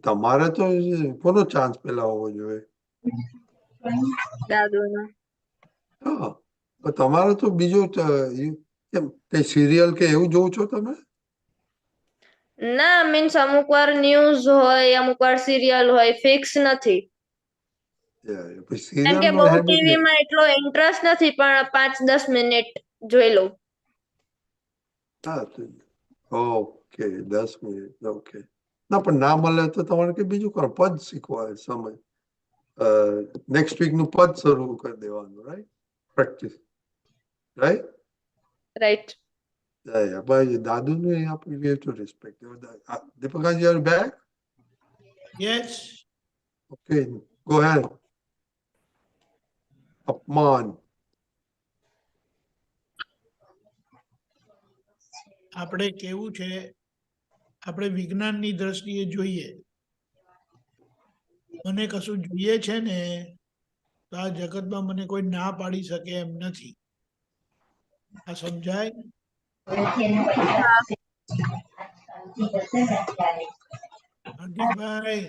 તમારે તો કોનો ચાન્સ પેલા હોવો જોઈએ? દાદુનો. હા, તમારે તો બીજું કેમ કઈ સિરિયલ કે એવું જોવો છો તમે? ના મીન્સ અમુક વાર ન્યૂઝ હોય, અમુક વાર સિરિયલ હોય, ફિક્સ નથી. કેમ કે બહુ ટીવીમાં એટલો ઇન્ટરેસ્ટ નથી, પણ 5-10 મિનિટ જોઈ લઉં. હા, ઓકે, 10 મિનિટ, ઓકે. ના, પણ ના મળે તો તમારે કે બીજું કરો, પદ શીખવા સમય નેક્સ્ટ વીક નું પદ શરૂ કરી દેવાનું, રાઈટ? Practice, right? રાઈટ. ભાઈ દાદુ નું આપણે we have to respect. Deepakaji, you are back? Yes. Okay, go ahead. અપમાન. આપણે કેવું છે, આપણે વિજ્ઞાનની દ્રષ્ટિએ જોઈએ, મને કશું જોઈએ છે ને તો આ જગતમાં મને કોઈ ના પાડી શકે એમ નથી. આ સમજાય? હાર્દિકભાઈ,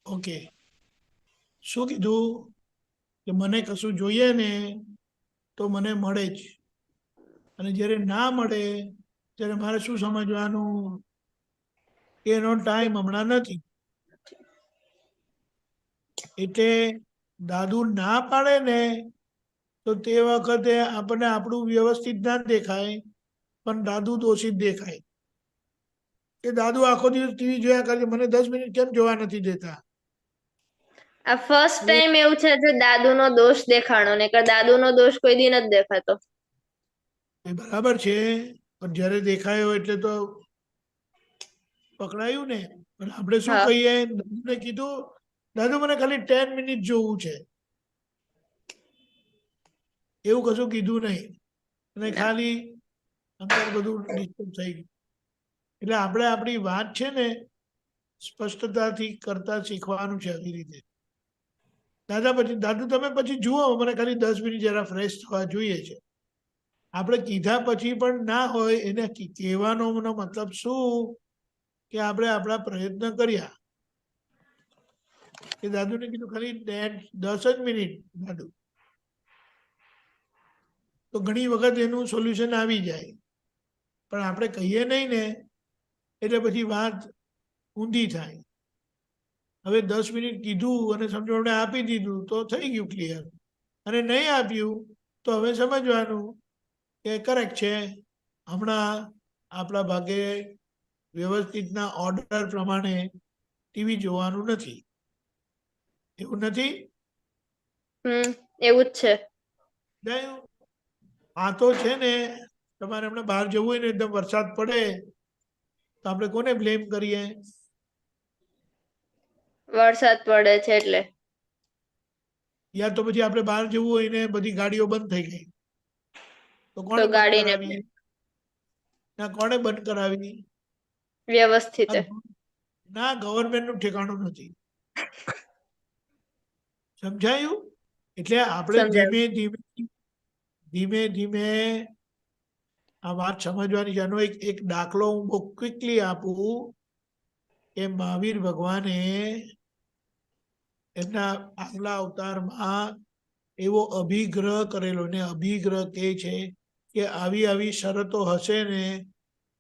ઓકે, શું કીધું કે મને કશું જોઈએ ને તો મને મળે જ, અને જ્યારે ના મળે ત્યારે મારે શું સમજવાનું કે એનો ટાઈમ હમણાં નથી. એટલે દાદુ ના પાડે ને તો તે વખતે આપણને આપણું વ્યવસ્થિત ના દેખાય, પણ દાદુ દોષિત દેખાય કે દાદુ આખો દિવસ ટીવી જોયા કરે, મને 10 મિનિટ કેમ જોવા નથી દેતા. આ ફર્સ્ટ ટાઈમ એવું છે જે દાદુનો દોષ દેખાણો, ને કે દાદુનો દોષ કોઈ દી નથી દેખાતો. એ બરાબર છે, પણ જ્યારે દેખાયો એટલે તો પકડાયું ને? પણ આપણે શું હા. કહીએ, દાદુને કીધું, દાદુ મને ખાલી 10 મિનિટ જોવું છે, એવું કશું કીધું નહીં, અને ના. ખાલી અંદર બધું ડિસ્ટર્બ થઈ ગયું. એટલે આપણે આપણી વાત છે ને સ્પષ્ટતાથી કરતા શીખવાનું છે. આવી રીતે દાદુ તમે પછી જુઓ, મને ખાલી 10 મિનિટ જરા ફ્રેશ થવા જોઈએ છે. આપણે કીધા પછી પણ ના હોય, એને કહેવાનો મતલબ શું કે આપણે આપણા પ્રયત્ન કર્યા. કે દાદુને કીધું ખાલી 10 જ મિનિટ દાદુ, તો ઘણી વખત એનું સોલ્યુશન આવી જાય. પણ આપણે કહીએ નહીં ને એટલે પછી વાત ઊંધી થાય. હવે 10 મિનિટ કીધું અને સમજણ આપી દીધું તો થઈ ગયું ક્લિયર, અને નહીં આપ્યું તો હવે સમજવાનું કે કરેક્ટ છે, હમણાં આપણા ભાગે વ્યવસ્થિતના ઓર્ડર પ્રમાણે ટીવી જોવાનું નથી. એવું નથી? એવું જ છે. આ તો છે ને, તમારે હમણાં બહાર જવું હોય ને, એકદમ વરસાદ પડે તો આપણે કોને બ્લેમ કરીએ? વરસાદ પડે છે એટલે. યા તો પછી આપણે બહાર જવું હોય ને બધી ગાડીઓ બંધ થઈ ગઈ તો તો કોને બંધ ગાડીને કરાવી? ના, કોને બંધ કરાવી? વ્યવસ્થિત. ના, ગવર્મેન્ટનું ઠેકાણું નથી. સમજાયું? એટલે આપણે સમજાયું. ધીમે ધીમે આ વાત સમજવાની છે. આનો એક દાખલો હું બહુ ક્વિકલી આપું કે મહાવીર ભગવાને એમના આગલા અવતારમાં એવો અભિગ્રહ કરેલો, ને અભિગ્રહ કહે છે કે આવી આવી શરતો હશે ને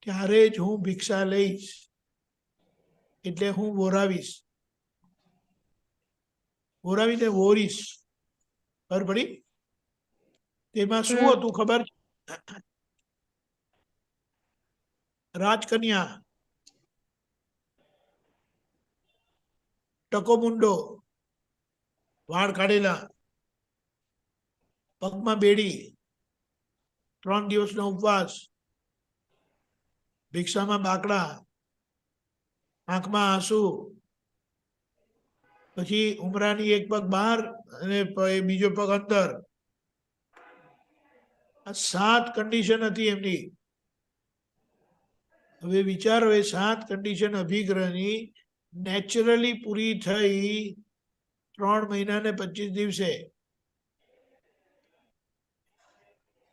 ત્યારે જ હું ભિક્ષા લઈશ, એટલે હું વોરાવીશ. વોરાવીને વોરીશ. ખબર પડી? તેમાં શું હતું ખબર? રાજકન્યા, ટકો મુંડો, વાળ કાઢેલા, પગમાં બેડી, 3 દિવસનો ઉપવાસ, ભિક્ષામાં બાકડા, આંખમાં આંસુ, પછી ઉમરાની એક પગ બહાર અને બીજો પગ અંદર. આ 7 કન્ડિશન હતી એમની. હવે વિચારો, એ 7 કન્ડિશન અભિગ્રહની નેચરલી પૂરી થઈ 3 મહિના ને 25 દિવસે.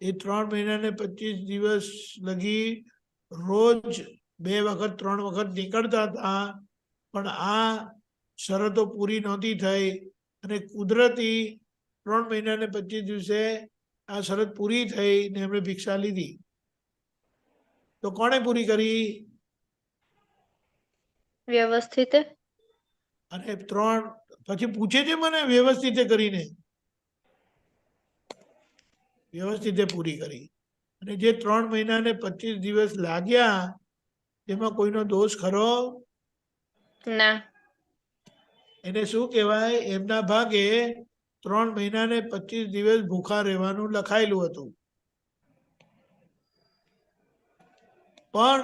એ 3 મહિના ને 25 દિવસ લગી રોજ 2 વખત 3 વખત નીકળતા હતા, પણ આ શરતો પૂરી નહોતી થઈ, અને કુદરતી 3 મહિના ને 25 દિવસે આ શરત પૂરી થઈ ને એમણે ભિક્ષા લીધી. તો કોણે પૂરી કરી? વ્યવસ્થિત. અને 3 પછી પૂછે છે મને, વ્યવસ્થિત કરીને? વ્યવસ્થિત પૂરી કરી. અને જે 3 મહિના ને 25 દિવસ લાગ્યા એમાં કોઈનો દોષ ખરો? ના. એને શું કહેવાય? એમના ભાગે 3 મહિના ને 25 દિવસ ભૂખા રહેવાનું લખાયેલું હતું, પણ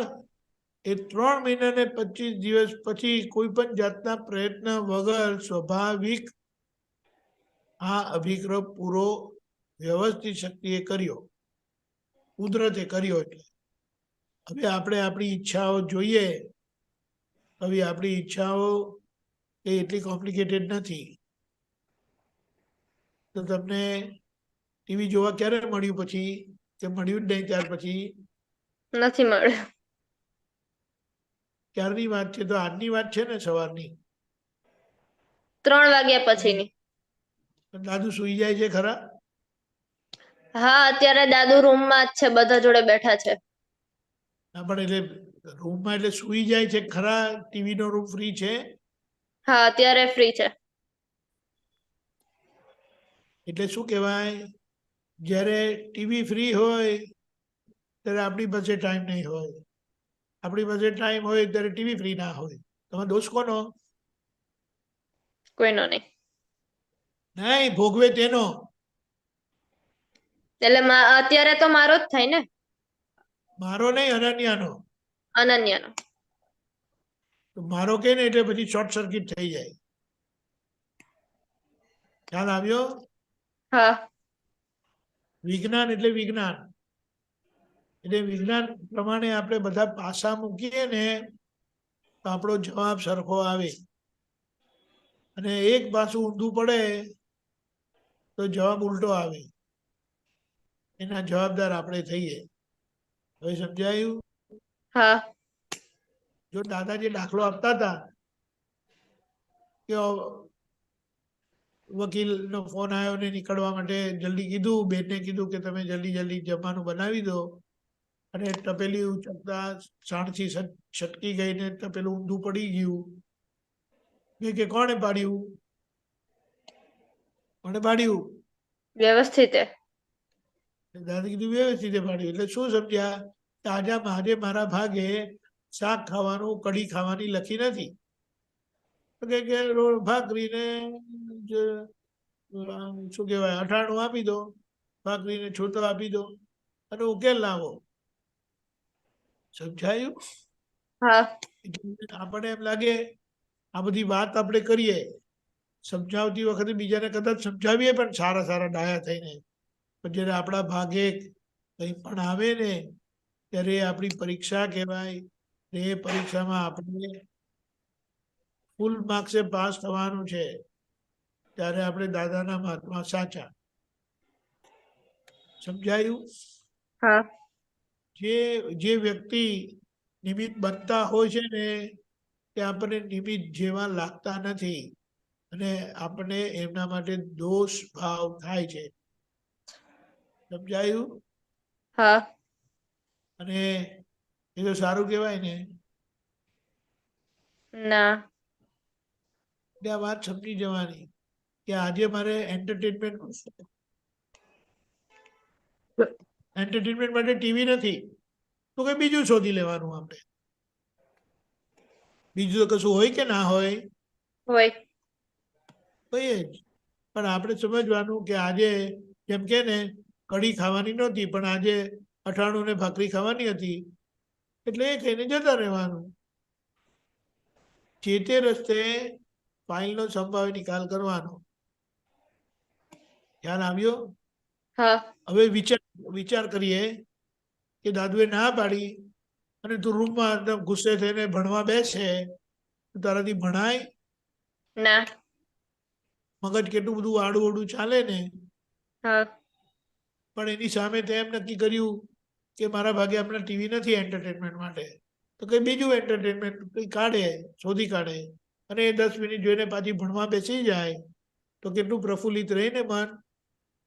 એ 3 મહિના ને 25 દિવસ પછી કોઈ પણ જાતના પ્રયત્ન વગર સ્વાભાવિક આ અભિગ્રહ પૂરો વ્યવસ્થિત શક્તિએ કર્યો, કુદરતે કર્યો. એટલે હવે આપણે આપણી ઈચ્છાઓ જોઈએ. હવે આપણી ઈચ્છાઓ એ એટલી કોમ્પ્લિકેટેડ નથી. તો તમને ટીવી જોવા ક્યારે મળ્યું? પછી કે મળ્યું જ નહીં ત્યાર પછી? નથી મળ્યું. ક્યારની વાત છે? તો આજની વાત છે ને, સવારની. 3 વાગ્યા પછીની. દાદુ સુઈ જાય છે ખરા? હા, અત્યારે દાદુ રૂમમાં જ છે, બધા જોડે બેઠા છે. ના, પણ એટલે રૂમમાં એટલે સુઈ જાય છે ખરા? ટીવી નો રૂમ ફ્રી છે? હા, અત્યારે ફ્રી છે. એટલે શું કહેવાય? જ્યારે ટીવી ફ્રી હોય ત્યારે આપણી પાસે ટાઈમ નહીં હોય, આપણી પાસે ટાઈમ હોય ત્યારે ટીવી ફ્રી ના હોય. તમે દોષ કોનો? કોઈનો નહીં. નહીં, ભોગવે તેનો. એટલે અત્યારે તો મારો જ થાય ને. મારો નહીં, અનન્યાનો. અનન્યાનો. તો મારો કે ને એટલે પછી શોર્ટ સર્કિટ થઈ જાય. ખ્યાલ આવ્યો? હા વિજ્ઞાન એટલે વિજ્ઞાન. એટલે વિજ્ઞાન પ્રમાણે આપણે બધા પાસા મૂકીએ ને તો આપણો જવાબ સરખો આવે. અને એક પાસું ઊંધું પડે તો જવાબ ઉલટો આવે. એના જવાબદાર આપણે થઈએ. હવે સમજાયું? હા જો દાદાજી દાખલો આપતા હતા કે વકીલનો ફોન આવ્યો ને નીકળવા માટે જલ્દી કીધું, બેનને કીધું કે તમે જલ્દી જલ્દી જમવાનું બનાવી દો, અને તપેલી ઉચકતા સાણથી છટકી ગઈ ને તપેલું ઊંધું પડી ગયું. મેં કે કોણે પાડ્યું? કોણે પાડ્યું? વ્યવસ્થિત દાદા કીધું વ્યવસ્થિત પાડ્યું. એટલે શું સમજ્યા કે આજે મારા ભાગે શાક ખાવાનું, કઢી ખાવાની લખી નથી. તો કે ભાખરીને શું કહેવાય અઠાણું આપી દો, ભાખરીને છૂટો આપી દો અને ઉકેલ લાવો. સમજાયું? હા આપણને એમ લાગે આ બધી વાત આપણે કરીએ, સમજાવતી વખતે બીજાને કદાચ સમજાવીએ પણ સારા સારા ડાયા થઈને, પણ જ્યારે આપણા ભાગે કંઈ પણ આવે ને ત્યારે આપણી પરીક્ષા કહેવાય. એ પરીક્ષામાં આપણે ફૂલ માર્ક્સે પાસ થવાનું છે. ત્યારે આપણે દાદાના મહાત્મા સાચા. સમજાયું? હા જે વ્યક્તિ નિમિત્ત બનતા હોય છે ને તે આપણને નિમિત્ત જેવા લાગતા નથી, અને આપણે એમના માટે દોષ ભાવ થાય છે. સમજાયું? હા અને એ તો સારું કહેવાય ને. ના એટલે આ વાત સમજી જવાની કે આજે મારે એન્ટરટેનમેન્ટ માટે ટીવી નથી તો કઈ બીજું શોધી લેવાનું. આપણે બીજું તો કશું હોય કે ના હોય? હોય. હોય જ. પણ આપણે સમજવાનું કે આજે જેમ કે ને કઢી ખાવાની નહોતી પણ આજે અઠાણું ને ભાખરી ખાવાની હતી, એટલે એ ખાઈને જતા રહેવાનું. જે તે રસ્તે ફાઇલનો સંભાવ્ય નિકાલ કરવાનો. ખ્યાલ આવ્યો? હા હવે વિચાર કરીએ કે દાદુએ ના પાડી અને તું રૂમમાં એકદમ ગુસ્સે થઈને ભણવા બેસે તો તારાથી ભણાય? ના મગજ કેટલું બધું આડું ચાલે ને. હા પણ એની સામે તે એમ નક્કી કર્યું કે મારા ભાગે હમણાં ટીવી નથી એન્ટરટેનમેન્ટ માટે, તો કંઈ બીજું એન્ટરટેનમેન્ટ કંઈ શોધી કાઢે, અને એ 10 મિનિટ જોઈને પાછી ભણવા બેસી જાય તો કેટલું પ્રફુલ્લિત રહે ને મન.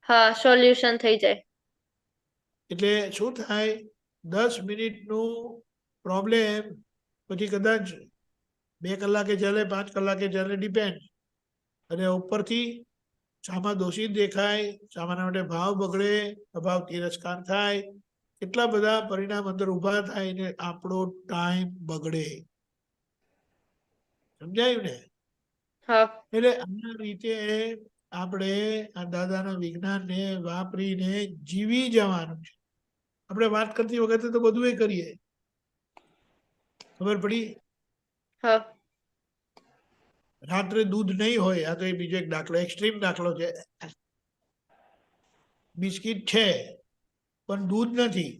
હા સોલ્યુશન થઈ જાય. એટલે શું થાય, 10 મિનિટનું પ્રોબ્લેમ પછી કદાચ 2 કલાકે ચાલે, 5 કલાકે ચાલે, ડિપેન્ડ. અને ઉપરથી સામા દોષિત દેખાય, સામાના માટે ભાવ બગડે, અભાવ તિરસ્કાર થાય, કેટલા બધા પરિણામ અંદર ઊભા થાય ને આપણો ટાઈમ બગડે. સમજાયું ને? હા એટલે આ રીતે આપણે આ દાદાના વિજ્ઞાનને વાપરીને જીવી જવાનું છે. આપણે વાત કરતી વખતે તો બધું એ કરીએ. ખબર પડી? હા રાત્રે દૂધ નહીં હોય, આ તો એ બીજો એક દાખલો, એક્સ્ટ્રીમ દાખલો છે. બિસ્કિટ છે પણ દૂધ નથી,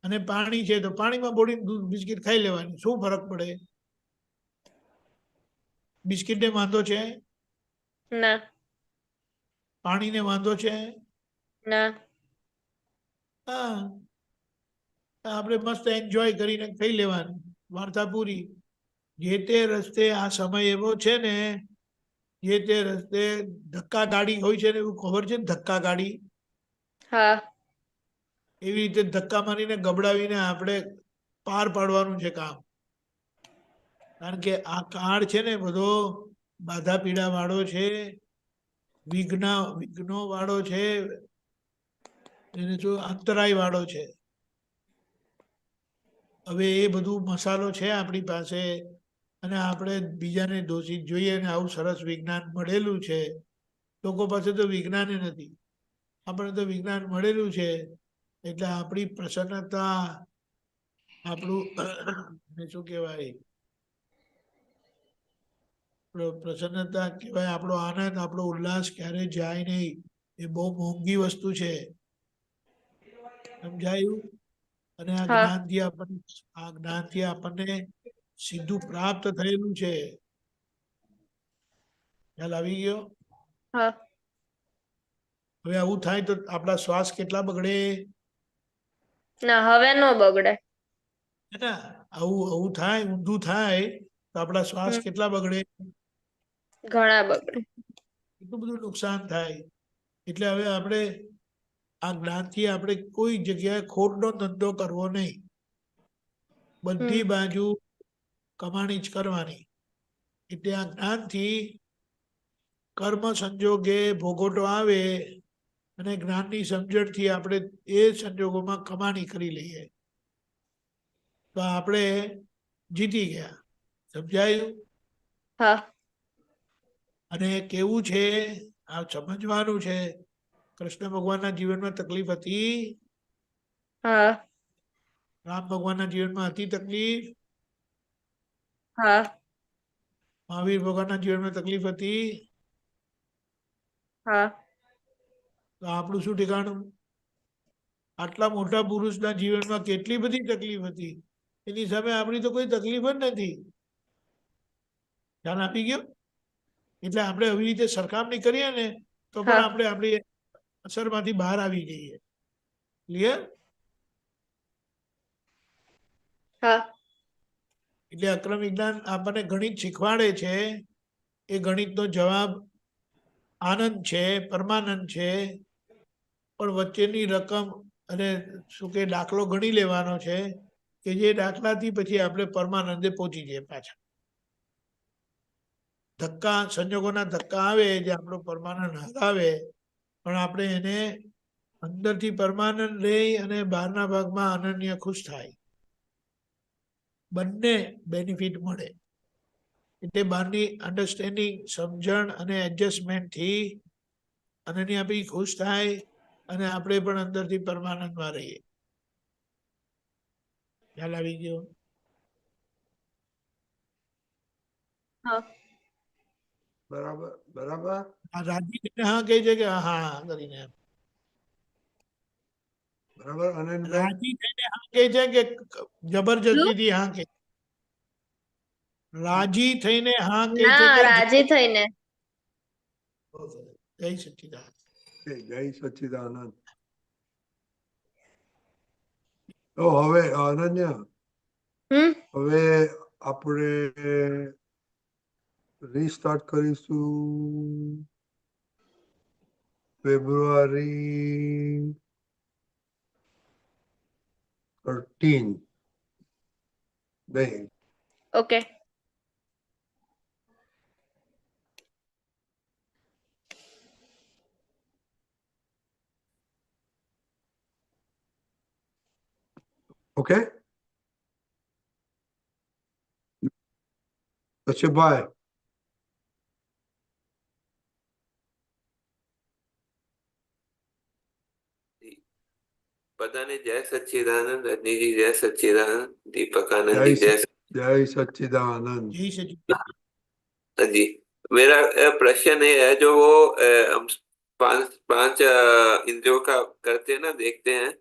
અને પાણી છે તો પાણીમાં બોડીને દૂધ બિસ્કિટ ખાઈ લેવાની, શું ફરક પડે? બિસ્કિટને વાંધો છે? ના પાણીને વાંધો છે? ના હા, આપણે મસ્ત એન્જોય કરીને ખાઈ લેવાનું, વાર્તા પૂરી. જે તે રસ્તે આ સમય એવો છે ને, જે તે રસ્તે ધક્કા ગાડી હોય છે ને, એવું ખબર છે ને? ધક્કા ગાડી હા એવી રીતે ધક્કા મારીને ગબડાવીને આપણે પાર પાડવાનું છે કામ. કારણ કે આ કાળ છે ને બધો બાધા પીડા વાળો છે, વિઘ્નો વાળો છે, એને જો અંતરાય વાળો છે. હવે એ બધું મસાલો છે આપણી પાસે, અને આપણે બીજાને દોષિત જોઈએ ને આવું સરસ વિજ્ઞાન મળેલું છે. લોકો પાસે તો વિજ્ઞાન નથી, આપણે તો વિજ્ઞાન મળેલું છે. એટલે આપણી પ્રસન્નતા, આપણું શું કહેવાય, પ્રસન્નતા કહેવાય, આપણો આનંદ, આપણો ઉલ્લાસ ક્યારે જાય નહીં. એ બહુ મોંઘી વસ્તુ છે. સમજાયું? અને આ હા. જ્ઞાનથી આપણને સીધું પ્રાપ્ત થયેલું છે. ખ્યાલ આવી ગયો? હા. હવે આવું થાય તો આપણા શ્વાસ કેટલા બગડે? ના, હવે નો બગડે. હે ને? આવું થાય, ઊંધું થાય તો આપણા શ્વાસ હમ. કેટલા બગડે? ઘણા બગડે. એટલું બધું નુકસાન થાય. એટલે હવે આપણે આ જ્ઞાનથી આપણે કોઈ જગ્યાએ ખોટનો ધંધો કરવો નહીં. બધી બાજુ કમાણી જ કરવાની. એટલે આ જ્ઞાનથી કર્મ સંજોગે ભોગવટો આવે અને જ્ઞાનની સમજણથી આપણે એ સંજોગોમાં કમાણી કરી લઈએ તો આપણે જીતી ગયા. સમજાયું? હા. અને કેવું છે આ સમજવાનું છે. કૃષ્ણ ભગવાનના જીવનમાં તકલીફ હતી? હા. રામ ભગવાનના જીવનમાં હતી તકલીફ? હા. મહાવીર ભગવાનના જીવનમાં તકલીફ હતી? હા. તો આપણું શું ઠેકાણું? આટલા મોટા પુરુષના જીવનમાં કેટલી બધી તકલીફ હતી, એની સામે આપણી તો કોઈ તકલીફ જ નથી. ધ્યાન આપી ગયો? એટલે આપણે આવી રીતે સરખામણી કરીએ ને તો પણ હા. આપણે આપણી અસરમાંથી બહાર આવી જઈએ. ક્લિયર? હા. એટલે અક્રમ વિજ્ઞાન આપણને ગણિત શીખવાડે છે. એ ગણિતનો જવાબ આનંદ છે, પરમાનંદ છે, પણ વચ્ચેની રકમ અને શું કે દાખલો ગણી લેવાનો છે કે જે દાખલાથી પછી આપણે પરમાનંદે પહોંચી જઈએ. પાછા ધક્કા, સંજોગોના ધક્કા આવે જે આપણો પરમાનંદ હરાવે, પણ આપણે એને અંદરથી પરમાનંદ રહી અને બહારના ભાગમાં અનન્ય ખુશ થાય. બંને બેનિફિટ મળે. એટલે બહારની અન્ડરસ્ટેન્ડિંગ, સમજણ અને એડજસ્ટમેન્ટથી અનન્ય બી ખુશ થાય અને આપણે પણ અંદરથી પરમાનંદમાં રહીએ. ખ્યાલ આવી ગયો? હા. બરાબર બરાબર. આ રાજી થઈને હા કહે છે કે હા કરીને બરાબર આનંદભાઈ? રાજી થઈને હા કહે છે કે જબરજસ્તીથી હા કહે? રાજી થઈને હા કહે છે ના, કે રાજી થઈને. જય સચ્ચિદાનંદ. જય સચ્ચિદાનંદ. તો હવે અનન્ય, હવે આપણે રીસ્ટાર્ટ કરીશું ફેબ્રુઆરી 13. નહીં, ઓકે. ઓકે? કશ્યપભાઈ, બધાને જય સચ્ચિદાનંદ. રજनी जी जय सच्चिदानंद. दीपक आनंद जी जय જય સચ્ચિદાનંદ. જય સચ્ચિદાનંદ. जी. मेरा प्रश्न ये है, जो वो हम पांच पांच इंद्रियों का करते हैं ना, देखते हैं,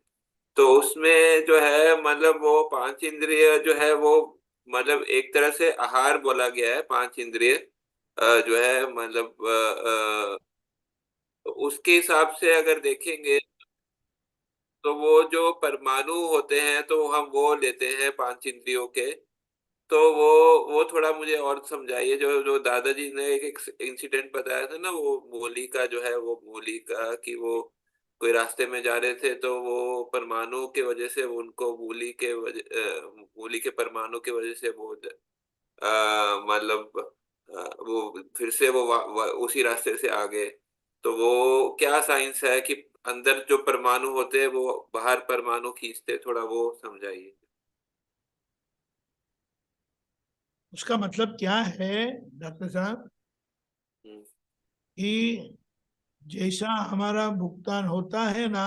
तो उसमें जो है मतलब वो पांच इंद्रिय जो है वो मतलब एक तरह से आहार बोला गया है. पांच इंद्रिय जो है मतलब उसके हिसाब से अगर देखेंगे तो वो जो परमाणु होते हैं तो हम वो लेते हैं पांच इंद्रियों के. तो वो थोड़ा मुझे और समझाइए. जो जो दादाजी ने एक इंसिडेंट बताया था ना, वो मूली का जो है, वो मूली का कि वो कोई रास्ते में जा रहे थे तो वो परमाणु के वजह से उनको मूली के परमाणु के वजह से वो मतलब वो फिर से वो उसी रास्ते से आ गए. तो वो क्या साइंस है कि अंदर जो परमाणु होते हैं वो बाहर परमाणु खींचते, थोड़ा वो समझाइए. उसका मतलब क्या है डॉक्टर साहब हम्म. कि जैसा हमारा भुगतान होता है ना,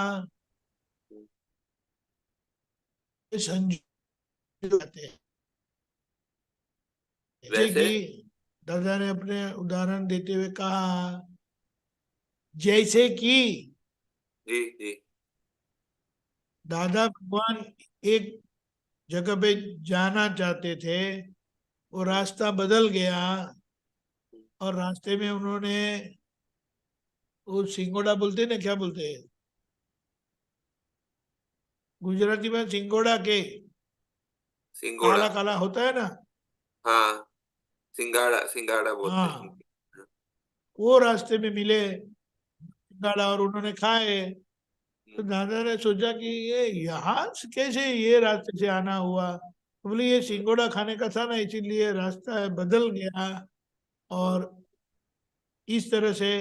ये संजोग आते हैं. जैसे वैसे कि दादा ने अपने उदाहरण देते हुए कहा, जैसे कि जी जी दादा भगवान एक जगह पे जाना चाहते थे, वो रास्ता बदल गया और रास्ते में उन्होंने वो सिंगोड़ा बोलते हैं ना, क्या बोलते हैं गुजराती में, सिंगोड़ा के सिंगोड़ा। काला काला होता है ना। हाँ, सिंगाड़ा सिंगाड़ा बोलते हैं। हाँ, वो रास्ते में मिले सिंगाड़ा और उन्होंने खाए। तो दादा ने सोचा कि ये यहाँ से कैसे ये रास्ते से आना हुआ, तो बोले ये सिंगोड़ा खाने का था ना, इसीलिए रास्ता बदल गया और इस तरह से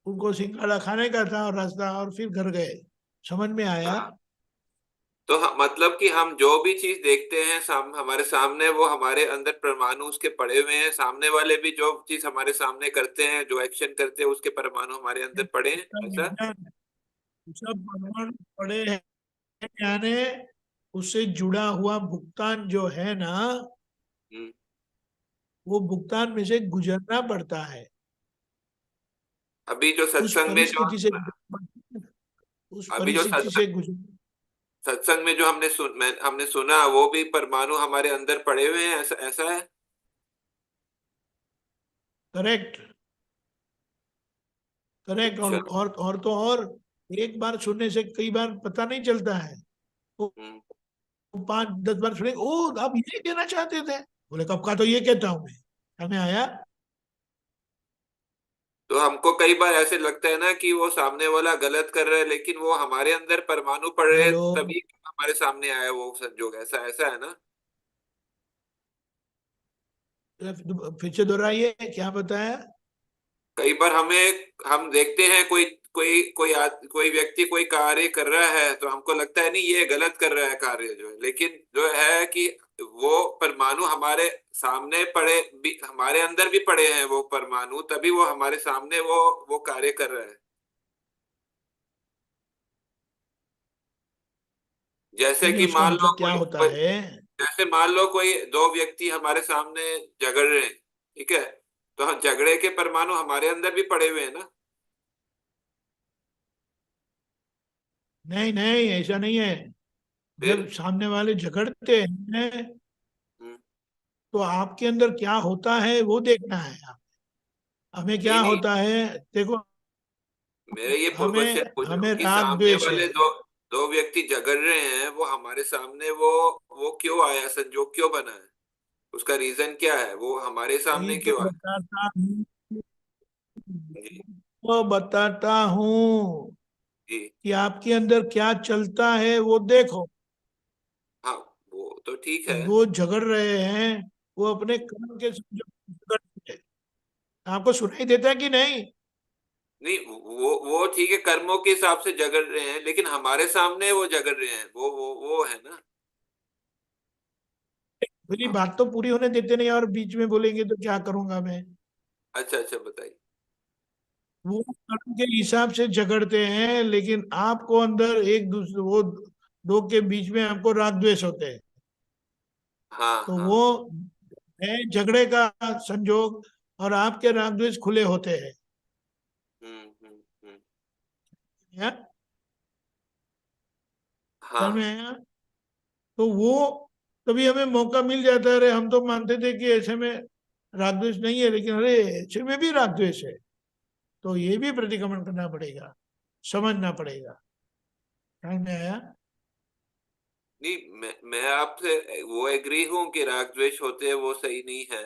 उनको सिंघाड़ा खाने का था और रास्ता, और फिर घर गए। समझ में आया? हाँ, तो मतलब कि हम जो भी चीज देखते हैं हमारे सामने, वो हमारे अंदर परमाणु उसके पड़े हुए हैं। सामने वाले भी जो चीज हमारे सामने करते हैं, जो एक्शन करते हैं, उसके परमाणु हमारे अंदर पड़े हैं, उसका ऐसा। विज्ञान, सब परमाणु पड़े हैं, यानी उससे जुड़ा हुआ भुगतान जो है ना, हम्म। वो भुगतान में से गुजरना पड़ता है। अभी जो उस सत्संग में जो परिस्थिति से उस अभी जो परिस्थिति से सत्संग गुजर। सत्संग में जो हमने सुना, वो भी परमाणु हमारे अंदर पड़े हुए हैं, ऐसा ऐसा है। Correct, correct. अच्छा। और तो और, एक बार सुनने से कई बार पता नहीं चलता है। वो हम्म। 5-10 बार सुने, ओ आप ये कहना चाहते थे, बोले कब का तो ये कहता हूं मैं। हमें आया। तो हमको कई बार ऐसे लगता है ना कि वो सामने वाला गलत कर रहा है, लेकिन वो हमारे अंदर परमाणु पड़ रहे हैं, हेलो, तभी हमारे सामने आया वो संजोग, ऐसा ऐसा है ना। फिर से दोहराइए, क्या बताया? कई बार हम देखते हैं कोई व्यक्ति कोई कार्य कर रहा है, तो हमको लगता है नहीं ये गलत कर रहा है कार्य जो है, लेकिन जो है कि वो परमाणु हमारे सामने पड़े भी, हमारे अंदर भी पड़े हैं वो परमाणु, तभी वो हमारे सामने वो कार्य कर रहा है। जैसे नहीं, कि उसका मान लो मतलब क्या होता कोई है? जैसे मान लो कोई दो व्यक्ति हमारे सामने झगड़ रहे हैं, ठीक है, तो हम झगड़े के परमाणु हमारे अंदर भी पड़े हुए हैं ना। नहीं नहीं, ऐसा नहीं है। फिर जब सामने वाले झगड़ते हैं हम्म, तो आपके अंदर क्या होता है वो देखना है। हमें नहीं क्या नहीं, होता है, देखो, मेरे ये क्वेश्चन हमें पूछ रहा हूँ हमें कि राग सामने द्वेष है। वाले दो दो व्यक्ति झगड़ रहे हैं, वो हमारे सामने वो क्यों आया, संजोग क्यों बना है, उसका रीजन क्या है, वो हमारे वही सामने तो क्यों आया। बताता हूँ, जी वो बताता हूँ जी। कि आपके अंदर क्या चलता है वो देखो। हाँ, वो तो ठीक है। दो झगड़ रहे हैं, वो अपने कर्म के संयोग से झगड़ रहे हैं। आपको सुनाई देता है कि नहीं? नहीं, वो ठीक है, कर्मों के हिसाब से झगड़ रहे हैं, लेकिन हमारे सामने वो झगड़ रहे हैं, वो है ना। मेरी हाँ, बात तो पूरी होने देते नहीं और बीच में बोलेंगे तो क्या करूंगा मैं। अच्छा अच्छा, बताइए। वो कर्म के हिसाब से झगड़ते हैं, लेकिन आपको अंदर एक दूसरे, वो दो के बीच में आपको राग द्वेष होते हैं। हाँ तो हाँ। वो है झगड़े का संजोग, और आपके राग द्वेष खुले होते हैं। हम्म। या समझ में हाँ। आया? तो वो कभी हमें मौका मिल जाता है, अरे हम तो मानते थे कि ऐसे में राग द्वेष नहीं है, लेकिन अरे ऐसे में भी राग द्वेष है, तो ये भी प्रतिक्रमण करना पड़ेगा, समझना पड़ेगा। समझ में आया? नहीं, मैं आपसे वो एग्री हूं कि राग द्वेष होते हैं, वो सही नहीं है,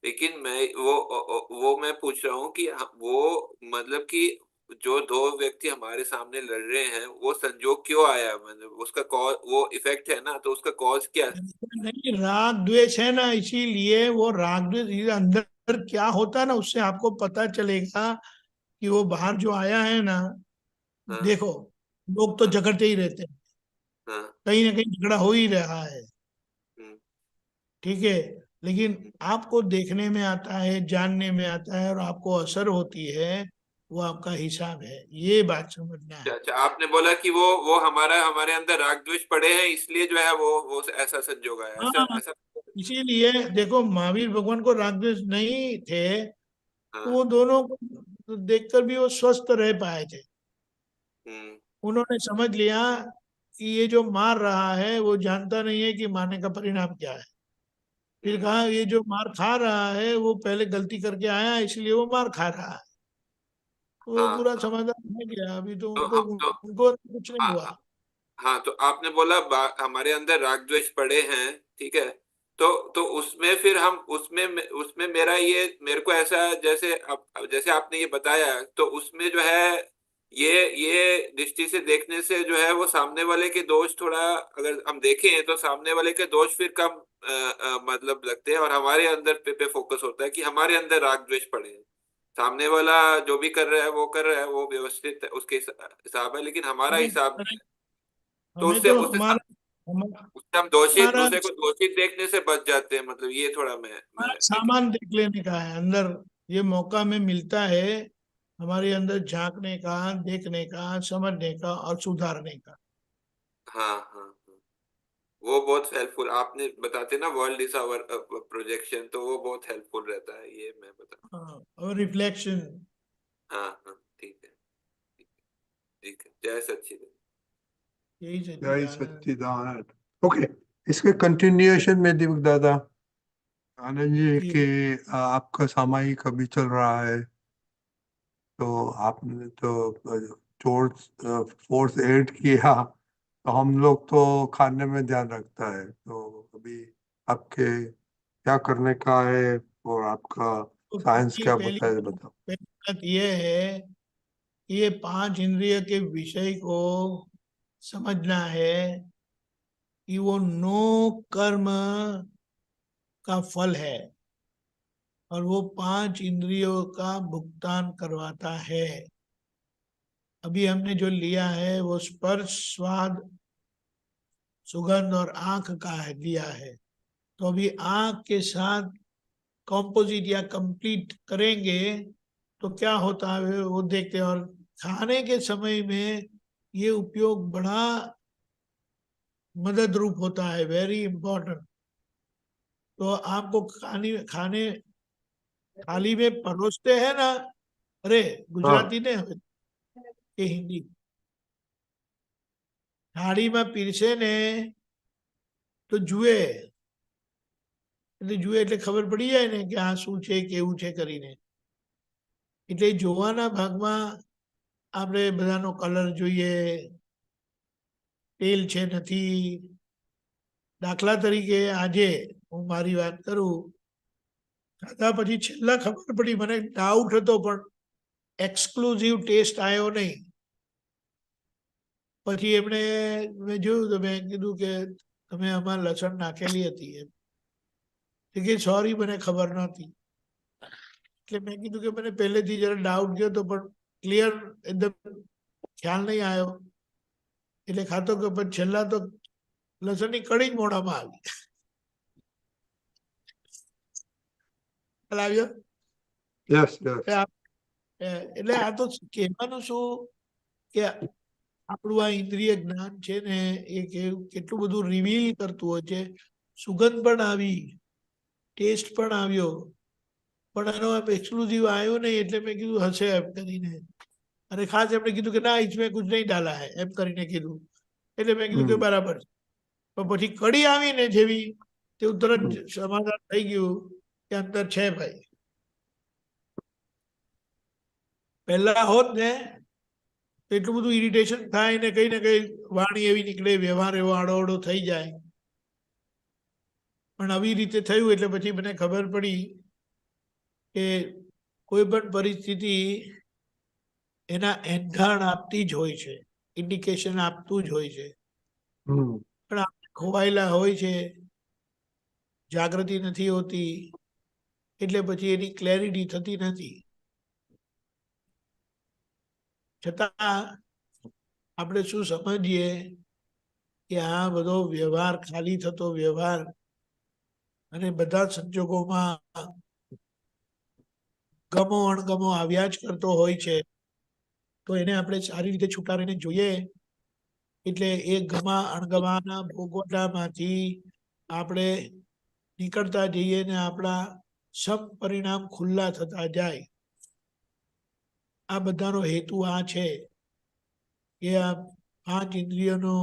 लेकिन मैं वो मैं पूछ रहा हूँ कि वो मतलब कि जो दो व्यक्ति हमारे सामने लड़ रहे हैं, वो संजोग क्यों आया, मतलब उसका कॉज, वो इफेक्ट है ना, तो उसका कॉज क्या है। नहीं, राग द्वेष है ना, इसीलिए वो राग द्वेष ये अंदर क्या होता है ना, उससे आपको पता चलेगा कि वो बाहर जो आया है ना। हाँ देखो, लोग तो हाँ झगड़ते ही रहते हैं, हाँ। कहीं ना कहीं झगड़ा हो ही रहा है, हम्म, ठीक है, लेकिन हम्म। आपको देखने में आता है, जानने में आता है और आपको असर होती है, वो आपका हिसाब है, ये बात समझना अच्छा है। अच्छा, आपने बोला कि वो हमारे अंदर राग द्वेष पड़े हैं, इसलिए जो है वो ऐसा संजोग आया, ऐसा हाँ, ऐसा। इसीलिए देखो महावीर भगवान को राग द्वेष नहीं थे तो हाँ। वो दोनों को देखकर भी वो स्वस्थ रह पाए थे। उन्होंने समझ लिया कि ये जो मार रहा है वो जानता नहीं है कि मारने का परिणाम क्या है। फिर कहा ये जो मार खा रहा है वो पहले गलती करके आया इसलिए वो मार खा रहा है। तो वो हाँ पूरा समाधान हो गया। अभी तो तो उनको उनको कुछ नहीं हुआ। हाँ तो आपने बोला हमारे अंदर राग द्वेष पड़े हैं, ठीक है। तो उसमें फिर हम उसमें उसमें मेरे को ऐसा जैसे जैसे आपने ये बताया, तो उसमें जो है ये दृष्टि से देखने से जो है वो सामने वाले के दोष थोड़ा अगर हम देखें तो सामने वाले के दोष फिर कम मतलब लगते हैं, और हमारे अंदर पे फोकस होता है कि हमारे अंदर राग द्वेष पड़े हैं। सामने वाला जो भी कर रहा है वो कर रहा है, वो व्यवस्थित है, उसके हिसाब है, लेकिन हमारा हिसाब नहीं है। तो हमें उससे तो उससे हमारा उससे हम दोषित हमारा दूसरे को दोषित देखने से बच जाते हैं, मतलब ये थोड़ा मैं सामान देख लेने का है अंदर। ये मौका में मिलता है हमारे अंदर झांकने का, देखने का, समझने का और सुधारने का। हाँ हाँ हाँ। वो बहुत हेल्पफुल आपने बताते ना, वर्ल्ड इज आवर प्रोजेक्शन, तो वो बहुत हेल्पफुल रहता है, ये मैं बता। हाँ, और रिफ्लेक्शन। हाँ हाँ ठीक है, ठीक है। जय सच्चिदानंद। यही जय सच्चिदानंद। सच्चिदानंद। ओके, इसके कंटिन्यूएशन में दीपक दादा, आनंद जी ठीक के है। आपका सामायिक अभी चल रहा है, तो आपने तो फोर्स एड किया, तो हम लोग तो खाने में ध्यान रखता है, तो अभी आपके क्या करने का है और आपका तो साइंस क्या पहली बताए बताओ। पहली बात ये है कि ये 5 इंद्रिय के विषय को समझना है कि वो 9 कर्म का फल है और वो 5 इंद्रियों का भुगतान करवाता है। अभी हमने जो लिया है वो स्पर्श, स्वाद, सुगंध और आंख का है लिया है। तो अभी आंख के साथ कॉम्पोजिट या कंप्लीट करेंगे तो क्या होता है वो देखते हैं। और खाने के समय में ये उपयोग बड़ा मदद रूप होता है, वेरी इंपॉर्टेंट। तो आपको खाने थाली में परोसते हैं ना, अरे हाँ गुजराती ने के हिंदी थाली में पीरसे ने तो जुए એટલે જુએ એટલે ખબર પડી જાય ને કે આ શું છે કેવું છે કરીને। એટલે જોવાના ભાગમાં આપણે બધાનો કલર જોઈએ, તેલ છે નથી। દાખલા તરીકે આજે હું મારી વાત કરું, ખાધા પછી છેલ્લા ખબર પડી, મને ડાઉટ હતો પણ એક્સક્લુઝિવ ટેસ્ટ આવ્યો નહીં। પછી એમણે મેં જોયું તો મેં કીધું કે તમે આમાં લસણ નાખેલી હતી એમ। કે સોરી મને ખબર નહોતી। એટલે મેં કીધું કે મને પહેલેથી જરા ડાઉટ ગયો તો પણ ક્લિયર એકદમ ખ્યાલ નહીં આવ્યો। એટલે ખાતો કે પછી છેલ્લા તો લસણની કડી જ મોઢામાં આવી। ખ્યાલ આવ્યો? યસ યસ એટલે આ તો કહેવાનું શું કે આપણું આ ઇન્દ્રિય જ્ઞાન છે ને એ કેટલું બધું રિવીલ કરતું હોય છે। સુગંધ પણ આવી, ટેસ્ટ પણ આવ્યો, પણ એનો એક્સક્લુઝિવ આવ્યો નહીં। એટલે મેં કીધું હશે એમ કરીને। અને ખાસ એમણે કીધું કે ના इसमें कुछ नहीं डाला है એમ કરીને કીધું। એટલે મેં કીધું કે બરાબર છે। પણ પછી કડી આવી ને જેવી તેવું તરત સમાધાન થઈ ગયું કે અંદર છે ભાઈ। પહેલા હોત ને એટલું બધું ઇરિટેશન થાય ને કઈ વાણી એવી નીકળે, વ્યવહાર એવો આડોઅડો થઈ જાય। પણ આવી રીતે થયું એટલે પછી મને ખબર પડી કે કોઈ પણ પરિસ્થિતિ એના એંધાણ આપતી જ હોય છે, ઇન્ડિકેશન આપતું જ હોય છે। પણ આપણે ખોવાયેલા હોય છે, જાગૃતિ નથી હોતી, એટલે પછી એની ક્લેરિટી થતી નથી। છતાં આપણે શું સમજીએ કે આ બધો વ્યવહાર, ખાલી થતો વ્યવહાર અને બધા સંજોગોમાં ગમો અણગમો આવ્યા જ કરતો હોય છે। તો એને આપણે સારી રીતે છુટારીને જોઈએ એટલે એ ગમા અણગમાના ભોગવટામાંથી આપણે નીકળતા જઈએ ને આપણા સબ પરિણામ ખુલ્લા થતા જાય. આ બધાનો હેતુ આ છે કે આ 5 ઇન્દ્રિયોનો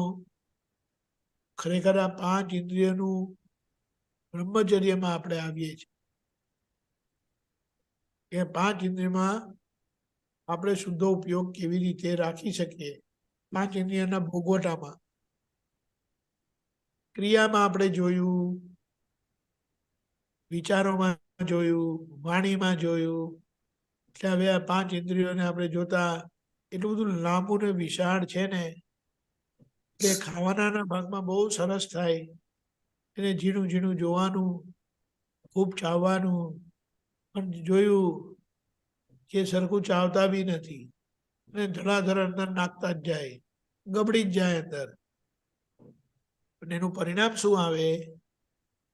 ખરેખર આ 5 ઇન્દ્રિયોનું બ્રહ્મચર્યમાં આપણે આવીએ છીએ કે 5 ઇન્દ્રિયમાં આપણે શુદ્ધ ઉપયોગ કેવી રીતે રાખી શકીએ. 5 ઇન્દ્રિયના ભોગવટામાં ક્રિયામાં આપણે જોયું, વિચારોમાં જોયું, વાણીમાં જોયું. એટલે હવે આ 5 ઇન્દ્રિયોને આપણે જોતા એટલું બધું લાંબુ ને વિશાળ છે ને કે ખાવાના ભાગમાં બહુ સરસ થાય. એને ઝીણું ઝીણું જોવાનું, ખૂબ ચાવવાનું, પણ જોયું કે સરખું ચાવતા બી નથી અને ધડાધડ અંદર નાખતા જ જાય, ગબડી જ જાય અંદર. અને એનું પરિણામ શું આવે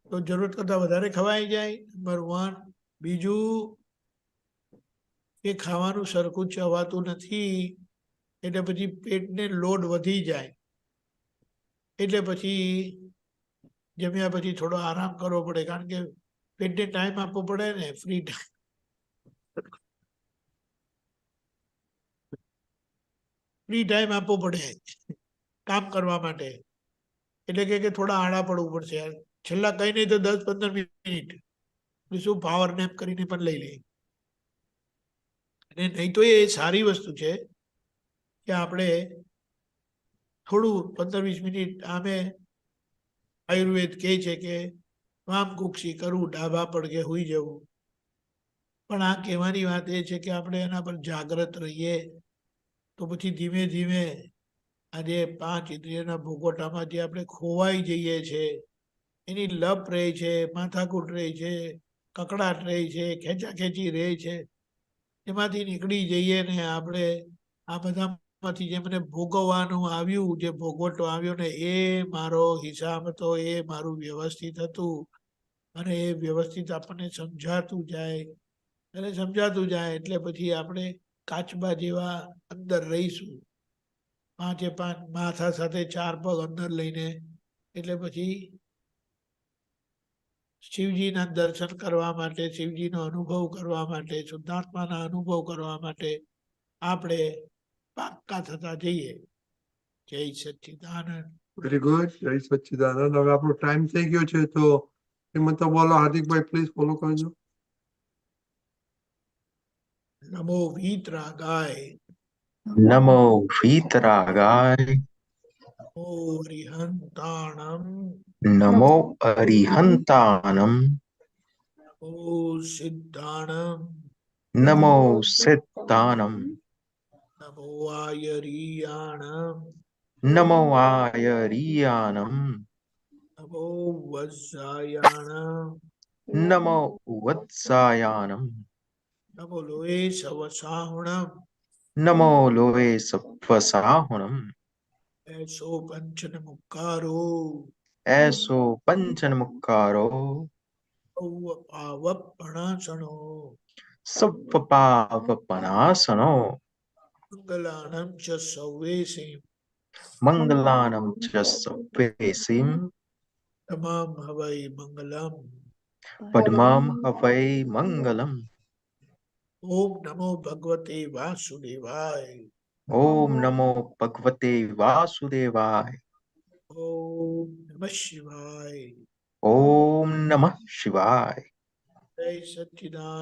તો જરૂરત કરતાં વધારે ખવાઈ જાય, નંબર 1. બીજું કે ખાવાનું સરખું ચવાતું નથી એટલે પછી પેટને લોડ વધી જાય. એટલે પછી જમ્યા પછી થોડો આરામ કરવો પડે, કારણ કે પેટને ટાઈમ આપવો પડે ને, ફ્રી ટાઈમ આપવો પડે કામ કરવા માટે. એટલે કે થોડા આડા પડવું પડશે. છેલ્લા કઈ નહીં તો 10-15 મિનિટ શું પાવર નેપ કરીને પણ લઈ લે. અને નહીં તો એ સારી વસ્તુ છે કે આપણે થોડું 15-20 મિનિટ આમે આયુર્વેદ કહે છે કે વામ કુક્ષી કરવું, ડાબા પડઘે હોઈ જવું. પણ આ કહેવાની વાત એ છે કે આપણે એના પર જાગ્રત રહીએ તો પછી ધીમે ધીમે આજે 5 ઇન્દ્રિયોના ભોગવટામાં જે આપણે ખોવાઈ જઈએ છે, એની લપ રહે છે, માથાકૂટ રહે છે, કકડાટ રહે છે, ખેંચાખેંચી રહે છે, એમાંથી નીકળી જઈએ ને આપણે આ બધામાંથી જે મને ભોગવવાનું આવ્યું, જે ભોગવટો આવ્યો ને એ મારો હિસાબ હતો, એ મારું વ્યવસ્થિત હતું. અને એ વ્યવસ્થિત આપણને સમજાતું જાય અને સમજાતું જાય એટલે પછી આપણે કાચબા જેવા અંદર રહીશું. 5 માથા સાથે 4 પગ અંદર લઈને. એટલે પછી શિવજીના દર્શન કરવા માટે, શિવજીનો અનુભવ કરવા માટે, શુદ્ધાત્માના અનુભવ કરવા માટે આપણે પાક્કા થતા જઈએ. જય સચ્ચિદાનંદ. Very good. જય સચ્ચિદાનંદ. હવે આપણો ટાઈમ થઈ ગયો છે તો શ્રીમંત બોલો. હાર્દિકભાઈ પ્લીઝ ફોલો કરજો. નમો વીતરાગાય, નમો વીતરાગાય, નમો અરિહંતાણમ, નમો અરિહંતાનમ, નમો સિદ્ધાણમ, નમો સિદ્ધાનમ, નમો આયરિયાણમ, નમો આયરિયાનમ, નમો વત્સાયાણમ, નમો વત્સાયાનમ, નમો લોએ સવસાહુણમ, નમો લોએ સપ્વસાહુણમ, એસો પંચન મુક્કારો, એસો પંચનમુક્કારો, પાવપણાસણો, સપ્પાવપનાસનો, મંગલાણમ ચ સૌવેસી, મંગલાનમ ચ સવ્વેસીમ, તમામ હવૈ મંગલમ. પદ્મામ હવૈ મંગલમ. ઓમ નમો ભગવતે વાસુદેવાય. ઓમ નમો ભગવતે વાસુદેવાય. ઓમ નમઃ શિવાય. ઓમ નમઃ શિવાય. જય સચ્ચિદાનંદ.